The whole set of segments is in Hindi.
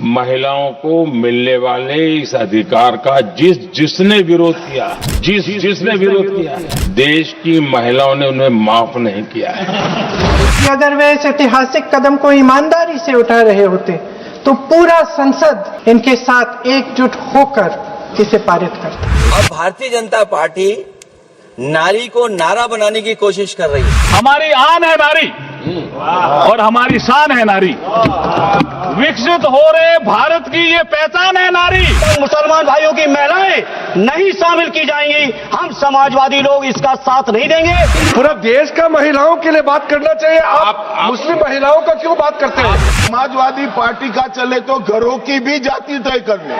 महिलाओं को मिलने वाले इस अधिकार का जिसने विरोध किया, जिसने विरोध किया, देश की महिलाओं ने उन्हें माफ नहीं किया है। कि अगर वे इस ऐतिहासिक कदम को ईमानदारी से उठा रहे होते तो पूरा संसद इनके साथ एकजुट होकर इसे पारित करता। अब भारतीय जनता पार्टी नारी को नारा बनाने की कोशिश कर रही है। हमारी आन है नारी और हमारी शान है नारी। विकसित हो रहे भारत की ये पहचान है नारी। मुसलमान भाइयों की महिलाएं नहीं शामिल की जाएंगी, हम समाजवादी लोग इसका साथ नहीं देंगे। पूरा देश का महिलाओं के लिए बात करना चाहिए। आप मुस्लिम महिलाओं का क्यों बात करते हैं? समाजवादी पार्टी का चले तो घरों की भी जाति तय कर ले।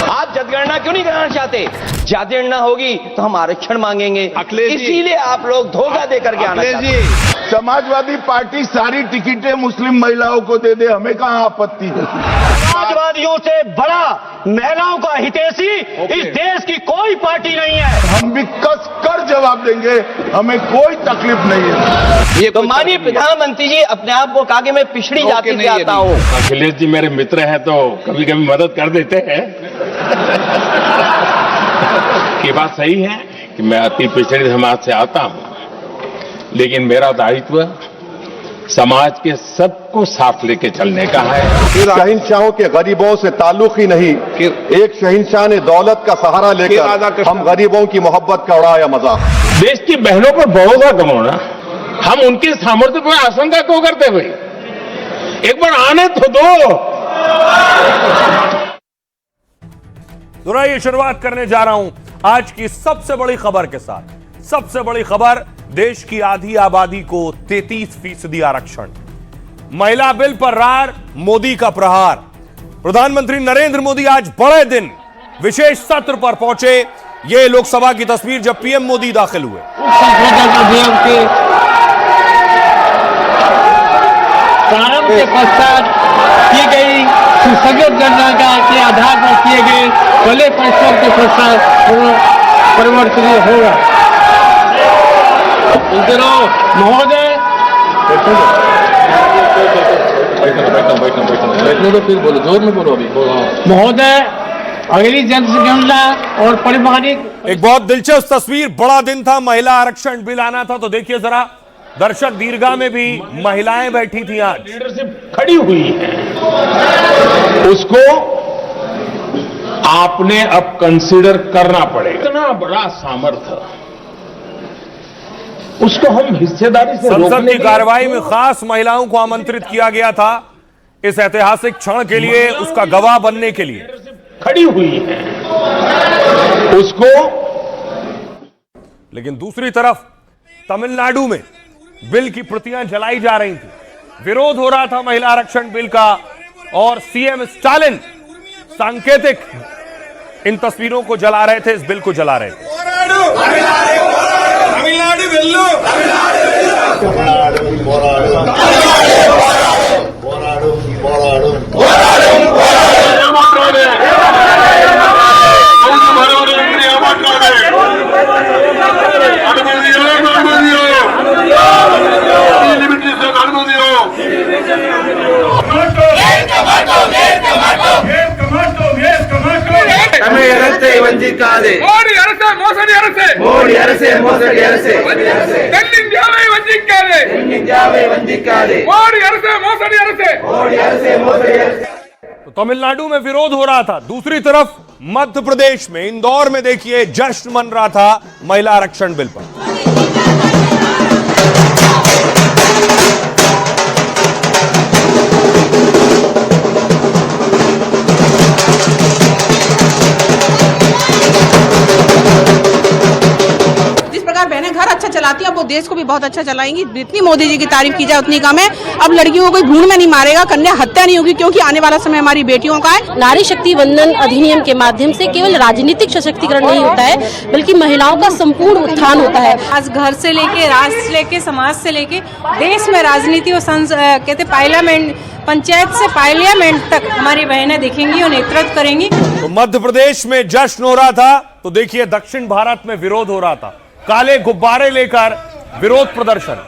आप जनगणना क्यों नहीं कराना चाहते? जनगणना होगी तो हम आरक्षण मांगेंगे, इसीलिए आप लोग धोखा देकर के आना चाहते हैं। समाजवादी पार्टी सारी टिकटें मुस्लिम महिलाओं को दे दे, हमें कहां आपत्ति है? समाजवादियों से बड़ा महिलाओं का हितैषी इस देश की कोई पार्टी नहीं है। हम भी कस कर जवाब देंगे, हमें कोई तकलीफ नहीं है। ये तो माननीय प्रधानमंत्री जी अपने आप को कहा कि मैं पिछड़ी जाति से आता हूँ। अखिलेश जी मेरे मित्र हैं तो कभी कभी मदद कर देते हैं। ये बात सही है कि मैं अति पिछड़े समाज से आता हूं, लेकिन मेरा दायित्व समाज के सबको साथ लेके चलने का है। शहंशाहों के गरीबों से ताल्लुक ही नहीं, एक शहंशाह ने दौलत का सहारा लेकर हम गरीबों की मोहब्बत का उड़ाया मजाक। देश की बहनों पर भरोसा गवाना, हम उनके सामर्थ्य पर आशंका क्यों करते भाई? एक बार आने तो दो। ये शुरुआत करने जा रहा हूं आज की सबसे बड़ी खबर के साथ। सबसे बड़ी खबर, देश की आधी आबादी को 33% आरक्षण। महिला बिल पर रार, मोदी का प्रहार। प्रधानमंत्री नरेंद्र मोदी आज बड़े दिन विशेष सत्र पर पहुंचे। यह लोकसभा की तस्वीर जब पीएम मोदी दाखिल हुए। प्रारंभ के पश्चात की गई सुसंगत जनगणना के आधार पर किए गए पहले प्रस्ताव के प्रस्ताव परिवर्तन होगा। महोदय फिर बोलो, जोर में बोलो। अभी महोदय, अगली जनगणना और परिमाणिक एक बहुत दिलचस्प तस्वीर। बड़ा दिन था, महिला आरक्षण बिल आना था। तो देखिए जरा, दर्शक दीर्घा में भी महिलाएं बैठी थी। आज लीडरशिप खड़ी हुई है, उसको आपने अब कंसीडर करना पड़ेगा। इतना बड़ा सामर्थ्य, उसको हम हिस्सेदारी से संसद की कार्रवाई में खास महिलाओं को आमंत्रित किया गया था इस ऐतिहासिक क्षण के लिए, उसका गवाह बनने के लिए। खड़ी हुई है उसको। लेकिन दूसरी तरफ तमिलनाडु में बिल की प्रतियां जलाई जा रही थी। विरोध हो रहा था महिला आरक्षण बिल का, और सीएम स्टालिन सांकेतिक इन तस्वीरों को जला रहे थे, इस बिल को जला रहे थे। ವಂಚಿಕಾದೆ ಮೋದಿ ಅರಸೆ ಮೋಸಡಿ ಅರಸೆ ಮೋದಿ ಅರಸೆ ಮೋಸಡಿ ಅರಸೆ ತೆನ್ನಿಂದ್ಯಾವೇ ವಂಚಿಕಾದೆ ತೆನ್ನಿಂದ್ಯಾವೇ ವಂಚಿಕಾದೆ ಮೋದಿ ಅರಸೆ ಮೋಸಡಿ ಅರಸೆ ಮೋದಿ ಅರಸೆ ಮೋಸಡಿ ಅರಸೆ। तो तमिलनाडु में विरोध हो रहा था। दूसरी तरफ मध्य प्रदेश में इंदौर में देखिए जश्न मन रहा था महिला आरक्षण बिल पर। बहनें घर अच्छा चलाती हैं, अब वो देश को भी बहुत अच्छा चलाएंगी। जितनी मोदी जी की तारीफ की जाए उतनी कम है। अब लड़कियों को कोई भ्रूण में नहीं मारेगा, कन्या हत्या नहीं होगी, क्योंकि आने वाला समय हमारी बेटियों का है। नारी शक्ति वंदन अधिनियम के माध्यम से केवल राजनीतिक सशक्तिकरण नहीं होता है, बल्कि महिलाओं का संपूर्ण उत्थान होता है। आज घर से लेके, राष्ट्र से लेके, समाज से लेके देश में राजनीति और कहते पार्लियामेंट, पंचायत से पार्लियामेंट तक हमारी बहनें दिखेंगी और नेतृत्व करेंगी। तो मध्य प्रदेश में जश्न हो रहा था, तो देखिए दक्षिण भारत में विरोध हो रहा था। काले गुब्बारे लेकर विरोध प्रदर्शन।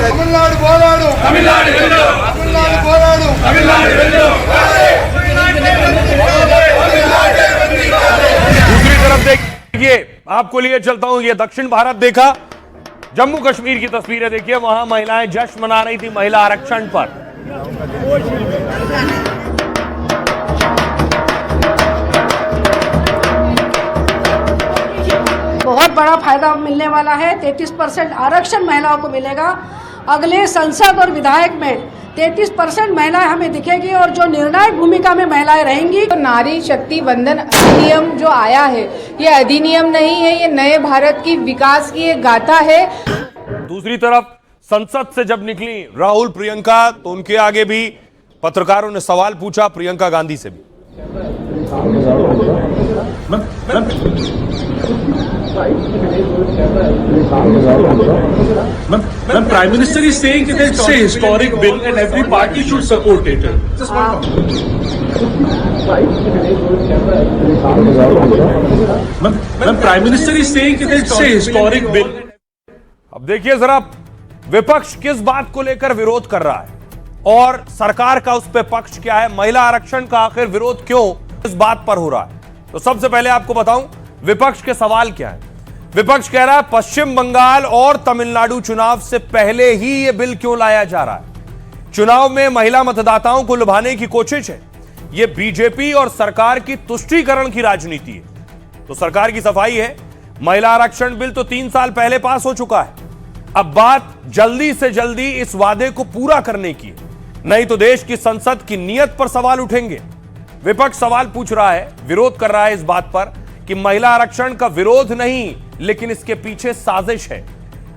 तमिलनाडु పోరాడు తమిళనాడు వెళ్ళు तमिलनाडु పోరాడు తమిళనాడు వెళ్ళు दूसरी तरफ देखिए, आपको लिए चलता हूं, ये दक्षिण भारत देखा, जम्मू कश्मीर की तस्वीरें देखिए, वहां महिलाएं जश्न मना रही थी महिला आरक्षण पर। बहुत बड़ा फायदा मिलने वाला है। 33% आरक्षण महिलाओं को मिलेगा। अगले संसद और विधायक में 33% महिलाएं हमें दिखेगी और जो निर्णायक भूमिका में महिलाएं रहेंगी। तो नारी शक्ति वंदन अधिनियम जो आया है, ये अधिनियम नहीं है, ये नए भारत की विकास की एक गाथा है। दूसरी तरफ संसद से जब निकली राहुल प्रियंका, तो उनके आगे भी पत्रकारों ने सवाल पूछा, प्रियंका गांधी से भी। When Prime Minister is saying that it's a historic bill and every party should support it. Just one When Prime Minister is saying that it's a historic bill. अब देखिए जरा विपक्ष किस बात को लेकर विरोध कर रहा है और सरकार का उस पर पक्ष क्या है, महिला आरक्षण का आखिर विरोध क्यों इस बात पर हो रहा है। तो सबसे पहले आपको बताऊं विपक्ष के सवाल क्या है। विपक्ष कह रहा है पश्चिम बंगाल और तमिलनाडु चुनाव से पहले ही यह बिल क्यों लाया जा रहा है। चुनाव में महिला मतदाताओं को लुभाने की कोशिश है। यह बीजेपी और सरकार की तुष्टीकरण की राजनीति है। तो सरकार की सफाई है, महिला आरक्षण बिल तो 3 साल पहले पास हो चुका है। अब बात जल्दी से जल्दी इस वादे को पूरा करने की है, नहीं तो देश की संसद की नीयत पर सवाल उठेंगे। विपक्ष सवाल पूछ रहा है, विरोध कर रहा है इस बात पर कि महिला आरक्षण का विरोध नहीं, लेकिन इसके पीछे साजिश है।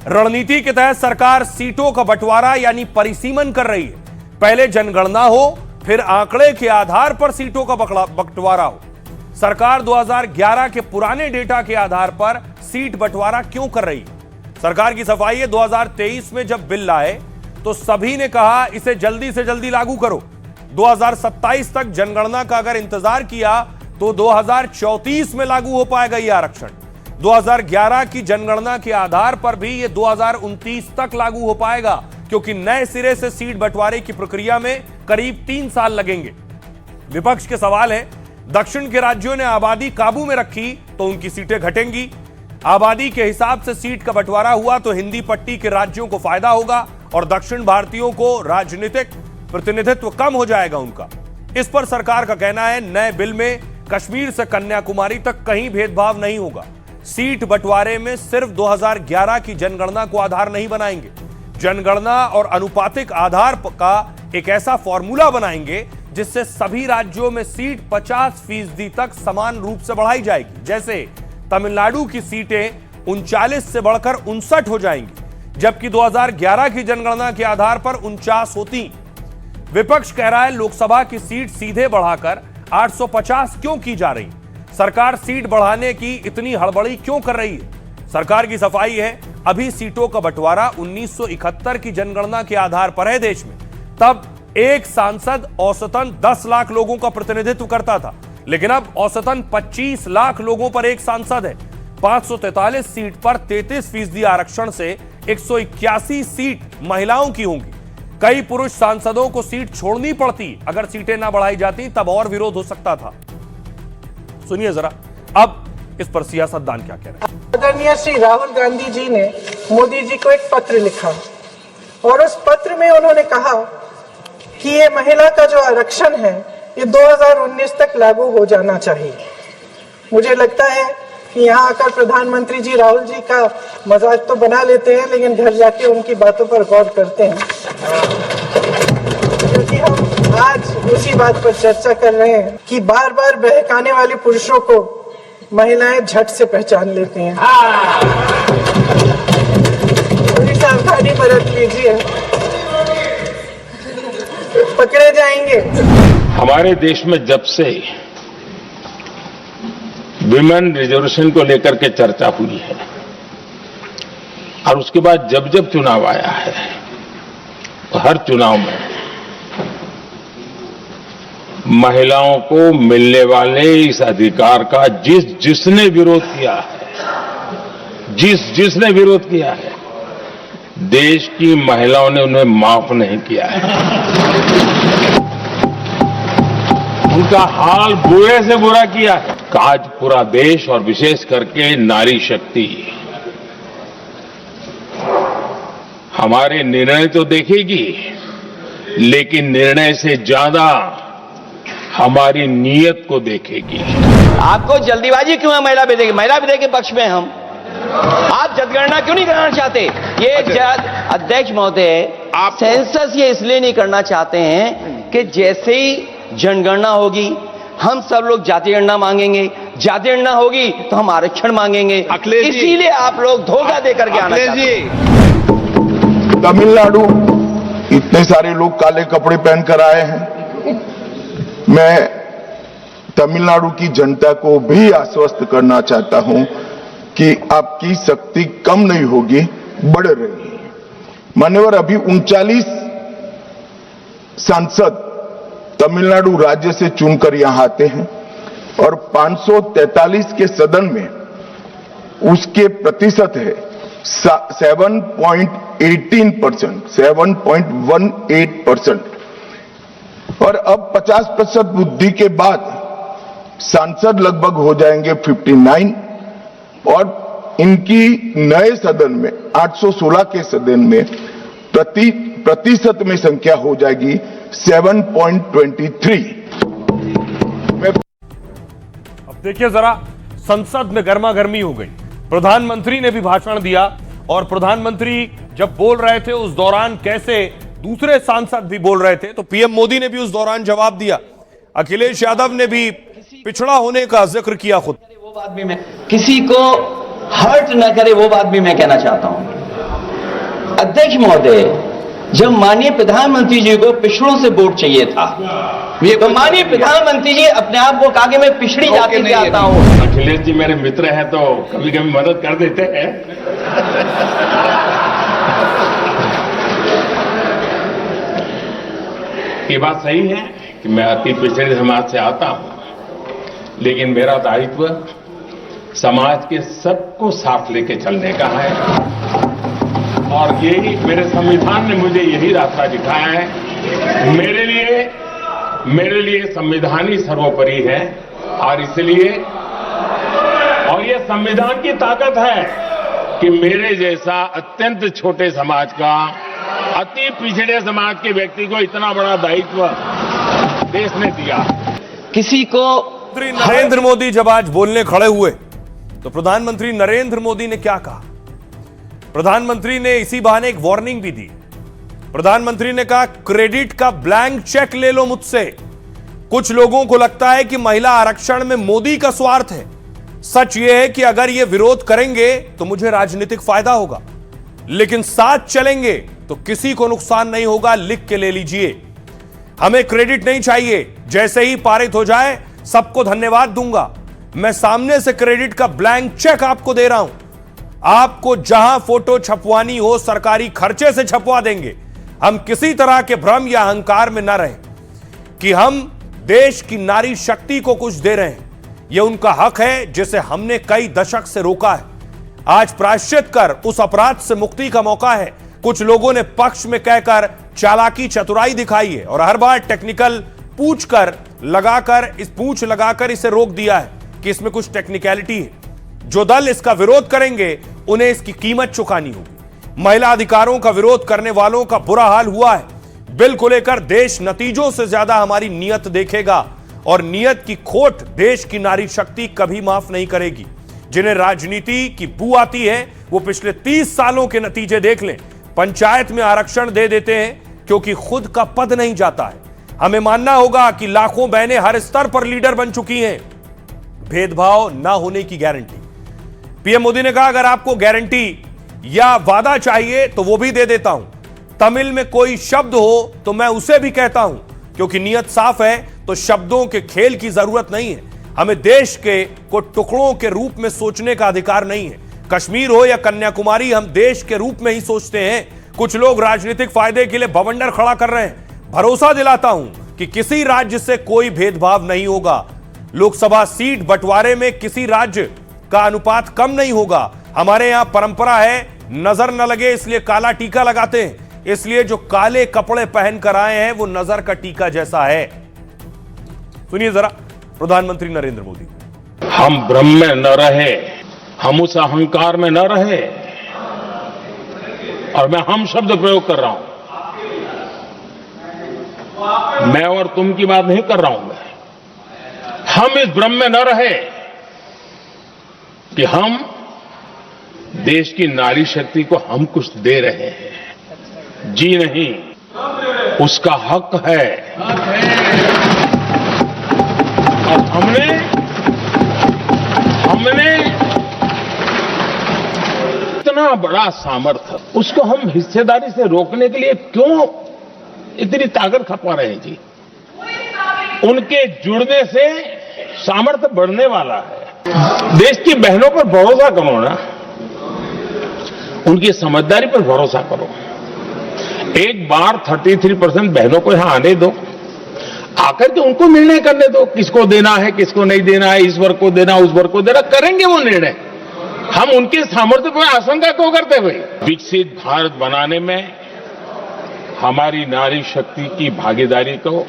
रणनीति के तहत सरकार सीटों का बंटवारा यानी परिसीमन कर रही है। पहले जनगणना हो, फिर आंकड़े के आधार पर सीटों का बंटवारा हो। सरकार 2011 के पुराने डेटा के आधार पर सीट बंटवारा क्यों कर रही है। सरकार की सफाई है, 2023 में जब बिल लाए तो सभी ने कहा इसे जल्दी से जल्दी लागू करो। 2027 तक जनगणना का अगर इंतजार किया तो 2034 में लागू हो पाएगा यह आरक्षण। 2011 की जनगणना के आधार पर भी यह 2029 तक लागू हो पाएगा, क्योंकि नए सिरे से सीट बंटवारे की प्रक्रिया में करीब 3 साल लगेंगे। विपक्ष के सवाल है, दक्षिण के राज्यों ने आबादी काबू में रखी तो उनकी सीटें घटेंगी। आबादी के हिसाब से सीट का बंटवारा हुआ तो हिंदी पट्टी के राज्यों को फायदा होगा और दक्षिण भारतीयों को राजनीतिक प्रतिनिधित्व कम हो जाएगा उनका। इस पर सरकार का कहना है नए बिल में कश्मीर से कन्याकुमारी तक कहीं भेदभाव नहीं होगा। सीट बंटवारे में सिर्फ 2011 की जनगणना को आधार नहीं बनाएंगे। जनगणना और अनुपातिक आधार का एक ऐसा फॉर्मूला बनाएंगे जिससे सभी राज्यों में सीट 50% तक समान रूप से बढ़ाई जाएगी। जैसे तमिलनाडु की सीटें 39 से बढ़कर 59 हो जाएंगी, जबकि 2011 की जनगणना के आधार पर 49 होती। विपक्ष कह रहा है लोकसभा की सीट सीधे बढ़ाकर 850 क्यों की जा रही, सरकार सीट बढ़ाने की इतनी हड़बड़ी क्यों कर रही है। सरकार की सफाई है, अभी सीटों का बंटवारा 1971 की जनगणना के आधार पर है देश में। तब एक सांसद औसतन 10 लाख लोगों का प्रतिनिधित्व करता था, लेकिन अब औसतन 25 लाख लोगों पर एक सांसद है। 543 सीट पर 33% आरक्षण से 181 सीट महिलाओं की होंगी। कई पुरुष सांसदों को सीट छोड़नी पड़ती, अगर सीटें ना बढ़ाई जाती तब और विरोध हो सकता था। सुनिए जरा अब इस पर सियासतदान क्या कह रहे हैं। आदरणीय श्री राहुल गांधी जी ने मोदी जी को एक पत्र लिखा और उस पत्र में उन्होंने कहा कि ये महिला का जो आरक्षण है ये 2019 तक लागू हो जाना चाहिए। मुझे लगता है कि यहाँ आकर प्रधानमंत्री जी राहुल जी का मजाक तो बना लेते हैं, लेकिन घर जाके उनकी बातों पर गौर करते हैं, क्योंकि हम आज उसी बात पर चर्चा कर रहे हैं कि बार बार बहकाने वाले पुरुषों को महिलाएं झट से पहचान लेती हैं। थोड़ी सावधानी बरत लीजिए, पकड़े जाएंगे। हमारे देश में जब से विमेन रिजर्वेशन को लेकर के चर्चा हुई है और उसके बाद जब जब चुनाव आया है तो हर चुनाव में महिलाओं को मिलने वाले इस अधिकार का जिसने विरोध किया है, जिसने विरोध किया है देश की महिलाओं ने उन्हें माफ नहीं किया है। उनका हाल बुरे से बुरा किया है। आज पूरा देश और विशेष करके नारी शक्ति हमारे निर्णय तो देखेगी, लेकिन निर्णय से ज्यादा हमारी नीयत को देखेगी। आपको जल्दीबाजी क्यों है महिला विधेयक? महिला विधेयक के पक्ष में हम, आप जनगणना क्यों नहीं कराना चाहते? ये अध्यक्ष महोदय, आप सेंसस ये इसलिए नहीं करना चाहते हैं कि जैसे ही जनगणना होगी हम सब लोग जाति गणना मांगेंगे, जाति गणना होगी तो हम आरक्षण मांगेंगे, इसीलिए आप लोग धोखा देकर के आना चाहते हैं। तमिलनाडु इतने सारे लोग काले कपड़े पहनकर आए हैं। मैं तमिलनाडु की जनता को भी आश्वस्त करना चाहता हूं कि आपकी शक्ति कम नहीं होगी, बढ़ रही है। मान्यवर, अभी 39 सांसद तमिलनाडु राज्य से चुनकर यहां आते हैं और 543 के सदन में उसके प्रतिशत है 7.18%, 7.18%। और अब 50% बुद्धि के बाद सांसद लगभग हो जाएंगे 59 और इनकी नए सदन में 816 के सदन में प्रतिशत में संख्या हो जाएगी 7.23। अब देखिए जरा, संसद में गर्मा गर्मी हो गई। प्रधानमंत्री ने भी भाषण दिया और प्रधानमंत्री जब बोल रहे थे उस दौरान कैसे दूसरे सांसद भी बोल रहे थे, तो पीएम मोदी ने भी उस दौरान जवाब दिया। अखिलेश यादव ने भी पिछड़ा होने का जिक्र किया खुद। वो बात भी मैं, किसी को हर्ट न करे वो बात भी मैं कहना चाहता हूं। अध्यक्ष महोदय, जब माननीय प्रधानमंत्री जी को पिछड़ों से वोट चाहिए था, तो माननीय प्रधानमंत्री जी अपने आप को कहा कि मैं पिछड़ी जाति से आता हूं। अखिलेश जी मेरे मित्र हैं तो कभी कभी मदद कर देते हैं। ये बात सही है कि मैं अति पिछड़े समाज से आता हूं, लेकिन मेरा दायित्व समाज के सबको साथ लेके चलने का है और यही मेरे संविधान ने मुझे यही रास्ता दिखाया है। मेरे लिए संविधान ही सर्वोपरि है और इसलिए और ये संविधान की ताकत है कि मेरे जैसा अत्यंत छोटे समाज का, अति पिछड़े समाज के व्यक्ति को इतना बड़ा दायित्व देश ने दिया। किसी को नरेंद्र मोदी जब आज बोलने खड़े हुए तो प्रधानमंत्री नरेंद्र मोदी ने क्या कहा? प्रधानमंत्री ने इसी बहाने एक वार्निंग भी दी। प्रधानमंत्री ने कहा, क्रेडिट का ब्लैंक चेक ले लो मुझसे। कुछ लोगों को लगता है कि महिला आरक्षण में मोदी का स्वार्थ है। सच यह है कि अगर ये विरोध करेंगे तो मुझे राजनीतिक फायदा होगा, लेकिन साथ चलेंगे तो किसी को नुकसान नहीं होगा। लिख के ले लीजिए, हमें क्रेडिट नहीं चाहिए। जैसे ही पारित हो जाए सबको धन्यवाद दूंगा। मैं सामने से क्रेडिट का ब्लैंक चेक आपको दे रहा हूं। आपको जहां फोटो छपवानी हो सरकारी खर्चे से छपवा देंगे। हम किसी तरह के भ्रम या अहंकार में न रहें कि हम देश की नारी शक्ति को कुछ दे रहे हैं। यह उनका हक है जिसे हमने कई दशक से रोका है। आज प्रायश्चित कर उस अपराध से मुक्ति का मौका है। कुछ लोगों ने पक्ष में कहकर चालाकी चतुराई दिखाई है और हर बार टेक्निकल पूछ लगाकर इसे रोक दिया है कि इसमें कुछ टेक्निकलिटी है। जो दल इसका विरोध करेंगे उन्हें इसकी कीमत चुकानी होगी। महिला अधिकारों का विरोध करने वालों का बुरा हाल हुआ है। बिल को लेकर देश नतीजों से ज्यादा हमारी नीयत देखेगा और नीयत की खोट देश की नारी शक्ति कभी माफ नहीं करेगी। जिन्हें राजनीति की बू आती है वो पिछले 30 सालों के नतीजे देख लें। पंचायत में आरक्षण दे देते हैं क्योंकि खुद का पद नहीं जाता है। हमें मानना होगा कि लाखों बहनें हर स्तर पर लीडर बन चुकी हैं। भेदभाव ना होने की गारंटी। पीएम मोदी ने कहा, अगर आपको गारंटी या वादा चाहिए तो वो भी दे देता हूं। तमिल में कोई शब्द हो तो मैं उसे भी कहता हूं, क्योंकि नीयत साफ है तो शब्दों के खेल की जरूरत नहीं है। हमें देश के को टुकड़ों के रूप में सोचने का अधिकार नहीं है। कश्मीर हो या कन्याकुमारी, हम देश के रूप में ही सोचते हैं। कुछ लोग राजनीतिक फायदे के लिए बवंडर खड़ा कर रहे हैं। भरोसा दिलाता हूं कि किसी राज्य से कोई भेदभाव नहीं होगा। लोकसभा सीट बंटवारे में किसी राज्य का अनुपात कम नहीं होगा। हमारे यहां परंपरा है नजर न लगे इसलिए काला टीका लगाते हैं, इसलिए जो काले कपड़े पहनकर आए हैं वो नजर का टीका जैसा है। सुनिए जरा प्रधानमंत्री नरेंद्र मोदी। हम भ्रम में न रहे, हम उस अहंकार में न रहे, और मैं हम शब्द प्रयोग कर रहा हूं, मैं और तुम की बात नहीं कर रहा हूं। मैं हम इस भ्रम में न रहे कि हम देश की नारी शक्ति को हम कुछ दे रहे हैं। जी नहीं, उसका हक है। और हमने इतना बड़ा सामर्थ्य, उसको हम हिस्सेदारी से रोकने के लिए क्यों इतनी ताकत खपा रहे हैं जी? उनके जुड़ने से सामर्थ्य बढ़ने वाला है। देश की बहनों पर भरोसा करो ना, उनकी समझदारी पर भरोसा करो। एक बार 33% बहनों को यहां आने दो, आकर के उनको निर्णय करने दो, किसको देना है किसको नहीं देना है, इस वर्ग को देना उस वर्ग को देना, करेंगे वो निर्णय। हम उनके सामर्थ्य पर आशंका क्यों करते भाई? विकसित भारत बनाने में हमारी नारी शक्ति की भागीदारी को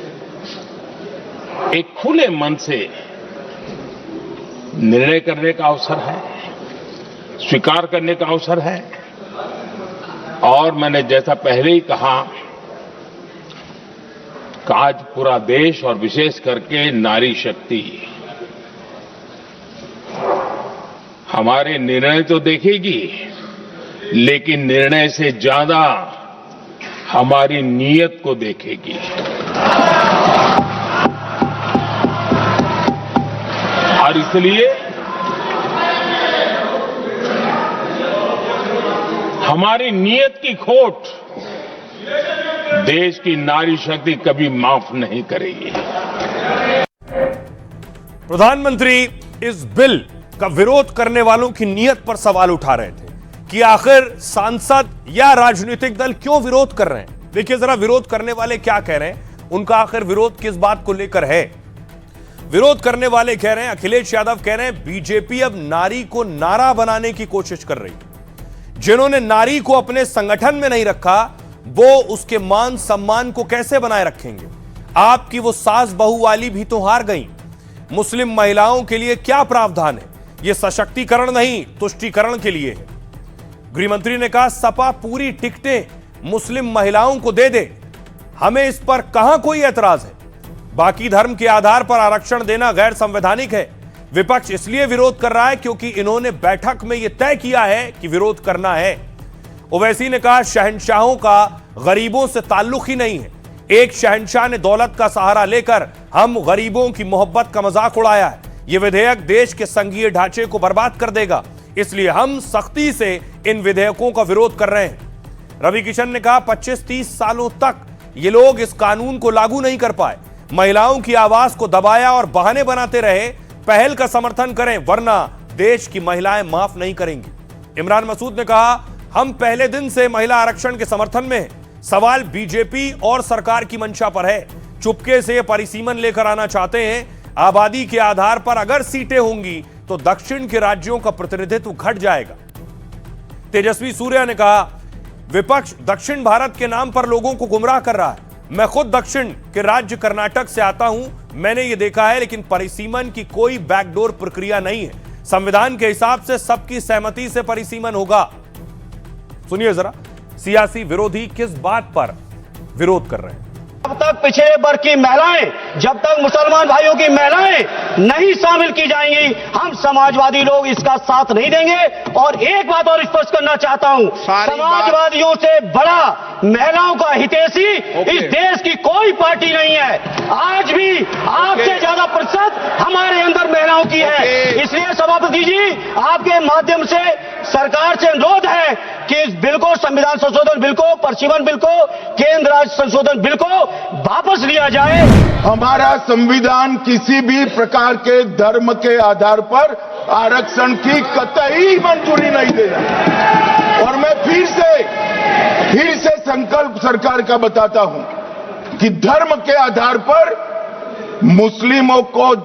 एक खुले मन से निर्णय करने का अवसर है, स्वीकार करने का अवसर है। और मैंने जैसा पहले ही कहा कि आज पूरा देश और विशेष करके नारी शक्ति हमारे निर्णय तो देखेगी, लेकिन निर्णय से ज्यादा हमारी नीयत को देखेगी। और इसलिए हमारी नीयत की खोट देश की नारी शक्ति कभी माफ नहीं करेगी। प्रधानमंत्री इस बिल का विरोध करने वालों की नीयत पर सवाल उठा रहे थे कि आखिर सांसद या राजनीतिक दल क्यों विरोध कर रहे हैं। देखिए जरा विरोध करने वाले क्या कह रहे हैं, उनका आखिर विरोध किस बात को लेकर है। विरोध करने वाले कह रहे हैं, अखिलेश यादव कह रहे हैं बीजेपी अब नारी को नारा बनाने की कोशिश कर रही है। जिन्होंने नारी को अपने संगठन में नहीं रखा वो उसके मान सम्मान को कैसे बनाए रखेंगे। आपकी वो सास बहू वाली भी तो हार गई। मुस्लिम महिलाओं के लिए क्या प्रावधान है? यह सशक्तिकरण नहीं तुष्टीकरण के लिए है। गृहमंत्री ने कहा सपा पूरी टिकटें मुस्लिम महिलाओं को दे दे, हमें इस पर कहां कोई एतराज है। बाकी धर्म के आधार पर आरक्षण देना गैर संवैधानिक है। विपक्ष इसलिए विरोध कर रहा है क्योंकि इन्होंने बैठक में यह तय किया है कि विरोध करना है। ओवैसी ने कहा शहंशाहों का गरीबों से ताल्लुक ही नहीं है। एक शहंशाह ने दौलत का सहारा लेकर हम गरीबों की मोहब्बत का मजाक उड़ाया है। यह विधेयक देश के संघीय ढांचे को बर्बाद कर देगा, इसलिए हम सख्ती से इन विधेयकों का विरोध कर रहे हैं। रवि किशन ने कहा 25-30 सालों तक ये लोग इस कानून को लागू नहीं कर पाए, महिलाओं की आवाज को दबाया और बहाने बनाते रहे। पहल का समर्थन करें वरना देश की महिलाएं माफ नहीं करेंगी। इमरान मसूद ने कहा हम पहले दिन से महिला आरक्षण के समर्थन में हैं। सवाल बीजेपी और सरकार की मंशा पर है। चुपके से परिसीमन लेकर आना चाहते हैं। आबादी के आधार पर अगर सीटें होंगी तो दक्षिण के राज्यों का प्रतिनिधित्व घट जाएगा। तेजस्वी सूर्या ने कहा विपक्ष दक्षिण भारत के नाम पर लोगों को गुमराह कर रहा है। मैं खुद दक्षिण के राज्य कर्नाटक से आता हूं, मैंने ये देखा है, लेकिन परिसीमन की कोई बैकडोर प्रक्रिया नहीं है। संविधान के हिसाब से सबकी सहमति से परिसीमन होगा। सुनिए जरा सियासी विरोधी किस बात पर विरोध कर रहे हैं। जब तक पिछड़े वर्ग की महिलाएं, जब तक मुसलमान भाइयों की महिलाएं नहीं शामिल की जाएंगी, हम समाजवादी लोग इसका साथ नहीं देंगे। और एक बात और स्पष्ट करना चाहता हूं, समाजवादियों से बड़ा महिलाओं का हितैषी इस देश की कोई पार्टी नहीं है। आज भी आपसे ज्यादा प्रतिशत हमारे अंदर महिलाओं की है। इसलिए सभापति जी आपके माध्यम से सरकार से अनुरोध है कि इस बिल को, संविधान संशोधन बिल को, परिसीमन बिल को, केंद्र राज्य संशोधन बिल को वापस लिया जाए। हमारा संविधान किसी भी प्रकार के धर्म के आधार पर आरक्षण की कतई मंजूरी नहीं देगा। और मैं फिर से संकल्प सरकार का बताता हूं कि धर्म के आधार पर मुस्लिमों को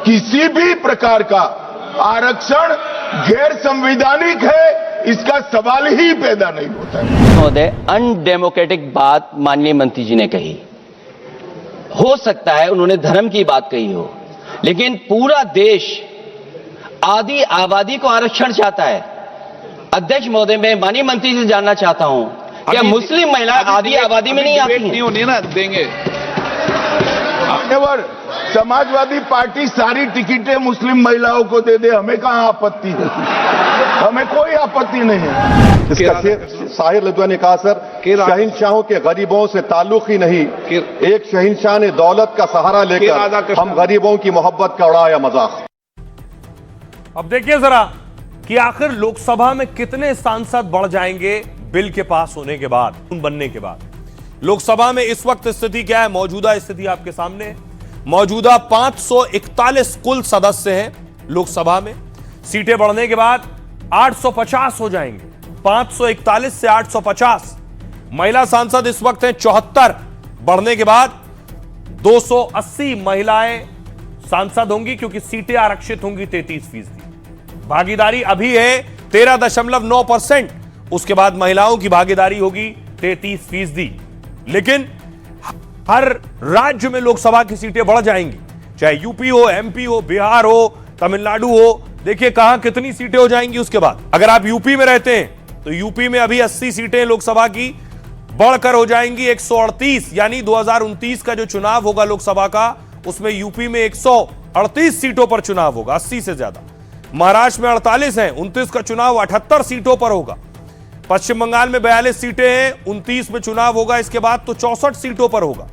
किसी भी प्रकार का आरक्षण गैर संवैधानिक है, इसका सवाल ही पैदा नहीं होता है। महोदय, अनडेमोक्रेटिक बात माननीय मंत्री जी ने कही। हो सकता है उन्होंने धर्म की बात कही हो, लेकिन पूरा देश आधी आबादी को आरक्षण चाहता है। अध्यक्ष महोदय, मैं माननीय मंत्री से जानना चाहता हूं, क्या मुस्लिम महिला आधी आबादी में नहीं आती नहीं होनी ना, देंगे। समाजवादी पार्टी सारी टिकटें मुस्लिम महिलाओं को दे दे, हमें कहां आपत्ति है? हमें कोई आपत्ति नहीं है। इसका साहिर लुधियाना ने कहा, सर, शहंशाहों के गरीबों से ताल्लुक ही नहीं, एक शहंशाह ने दौलत का सहारा लेकर हम गरीबों की मोहब्बत का उड़ाया मजाक। अब देखिए जरा कि आखिर लोकसभा में कितने सांसद बढ़ जाएंगे बिल के पास होने के बाद, बनने के बाद। लोकसभा में इस वक्त स्थिति क्या है? मौजूदा स्थिति आपके सामने है। मौजूदा 541 कुल सदस्य हैं लोकसभा में। सीटें बढ़ने के बाद 850 हो जाएंगे। 541 से 850। महिला सांसद इस वक्त हैं 74, बढ़ने के बाद 280 महिलाएं सांसद होंगी, क्योंकि सीटें आरक्षित होंगी 33%। भागीदारी अभी है 13.9%। उसके बाद महिलाओं की भागीदारी होगी 33%। लेकिन हर राज्य में लोकसभा की सीटें बढ़ जाएंगी, चाहे यूपी हो, एमपी हो, बिहार हो, तमिलनाडु हो। देखिए कहां कितनी सीटें हो जाएंगी उसके बाद। अगर आप यूपी में रहते हैं तो यूपी में अभी 80 सीटें लोकसभा की बढ़कर हो जाएंगी 138। यानी 2029 का जो चुनाव होगा लोकसभा का, उसमें यूपी में 138 सीटों पर चुनाव होगा, 80 से ज्यादा। महाराष्ट्र में 48 हैं, 29 का चुनाव 78 सीटों पर होगा। पश्चिम बंगाल में 42 सीटें हैं, 29 में चुनाव होगा, इसके बाद तो 64 सीटों पर होगा।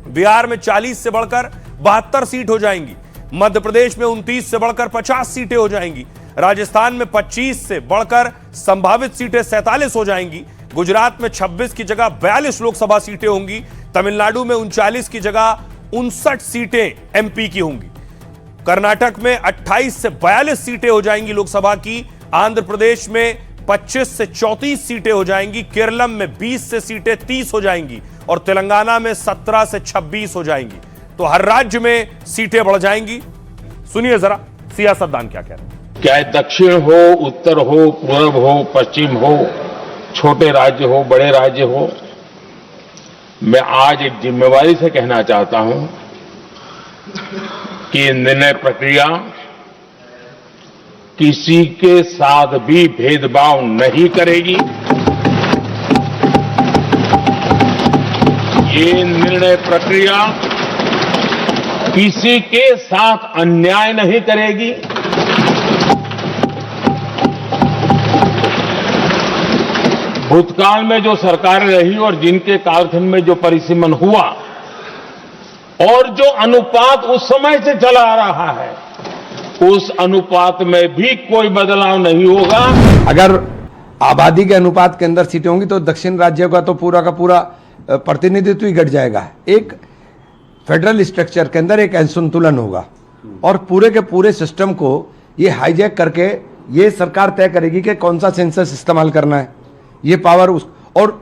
बिहार में 40 से बढ़कर 72 सीट हो जाएंगी। मध्य प्रदेश में 29 से बढ़कर 50 सीटें हो जाएंगी। राजस्थान में 25 से बढ़कर संभावित सीटें 47 हो जाएंगी। गुजरात में 26 की जगह 42 लोकसभा सीटें होंगी। तमिलनाडु में 39 की जगह 59 सीटें एमपी की होंगी। कर्नाटक में 28 से 42 सीटें हो जाएंगी लोकसभा की। आंध्र प्रदेश में 25 से 34 सीटें हो जाएंगी। केरलम में 20 से सीटें 30 हो जाएंगी और तेलंगाना में 17 से 26 हो जाएंगी। तो हर राज्य में सीटें बढ़ जाएंगी। सुनिए जरा सियासतदान क्या कह रहे हैं। चाहे दक्षिण हो, उत्तर हो, पूर्व हो, पश्चिम हो, छोटे राज्य हो, बड़े राज्य हो, मैं आज एक जिम्मेवारी से कहना चाहता हूं कि निर्णय प्रक्रिया किसी के साथ भी भेदभाव नहीं करेगी। ये निर्णय प्रक्रिया किसी के साथ अन्याय नहीं करेगी। भूतकाल में जो सरकारें रही और जिनके कालखंड में जो परिसीमन हुआ और जो अनुपात उस समय से चला आ रहा है, उस अनुपात में भी कोई बदलाव नहीं होगा। अगर आबादी के अनुपात के अंदर सीटें होंगी तो दक्षिण राज्यों का तो पूरा का पूरा प्रतिनिधित्व ही घट जाएगा। एक फेडरल स्ट्रक्चर के अंदर एक असंतुलन होगा और पूरे के पूरे सिस्टम को ये हाईजैक करके ये सरकार तय करेगी कि कौन सा सेंसस इस्तेमाल करना है। ये पावर और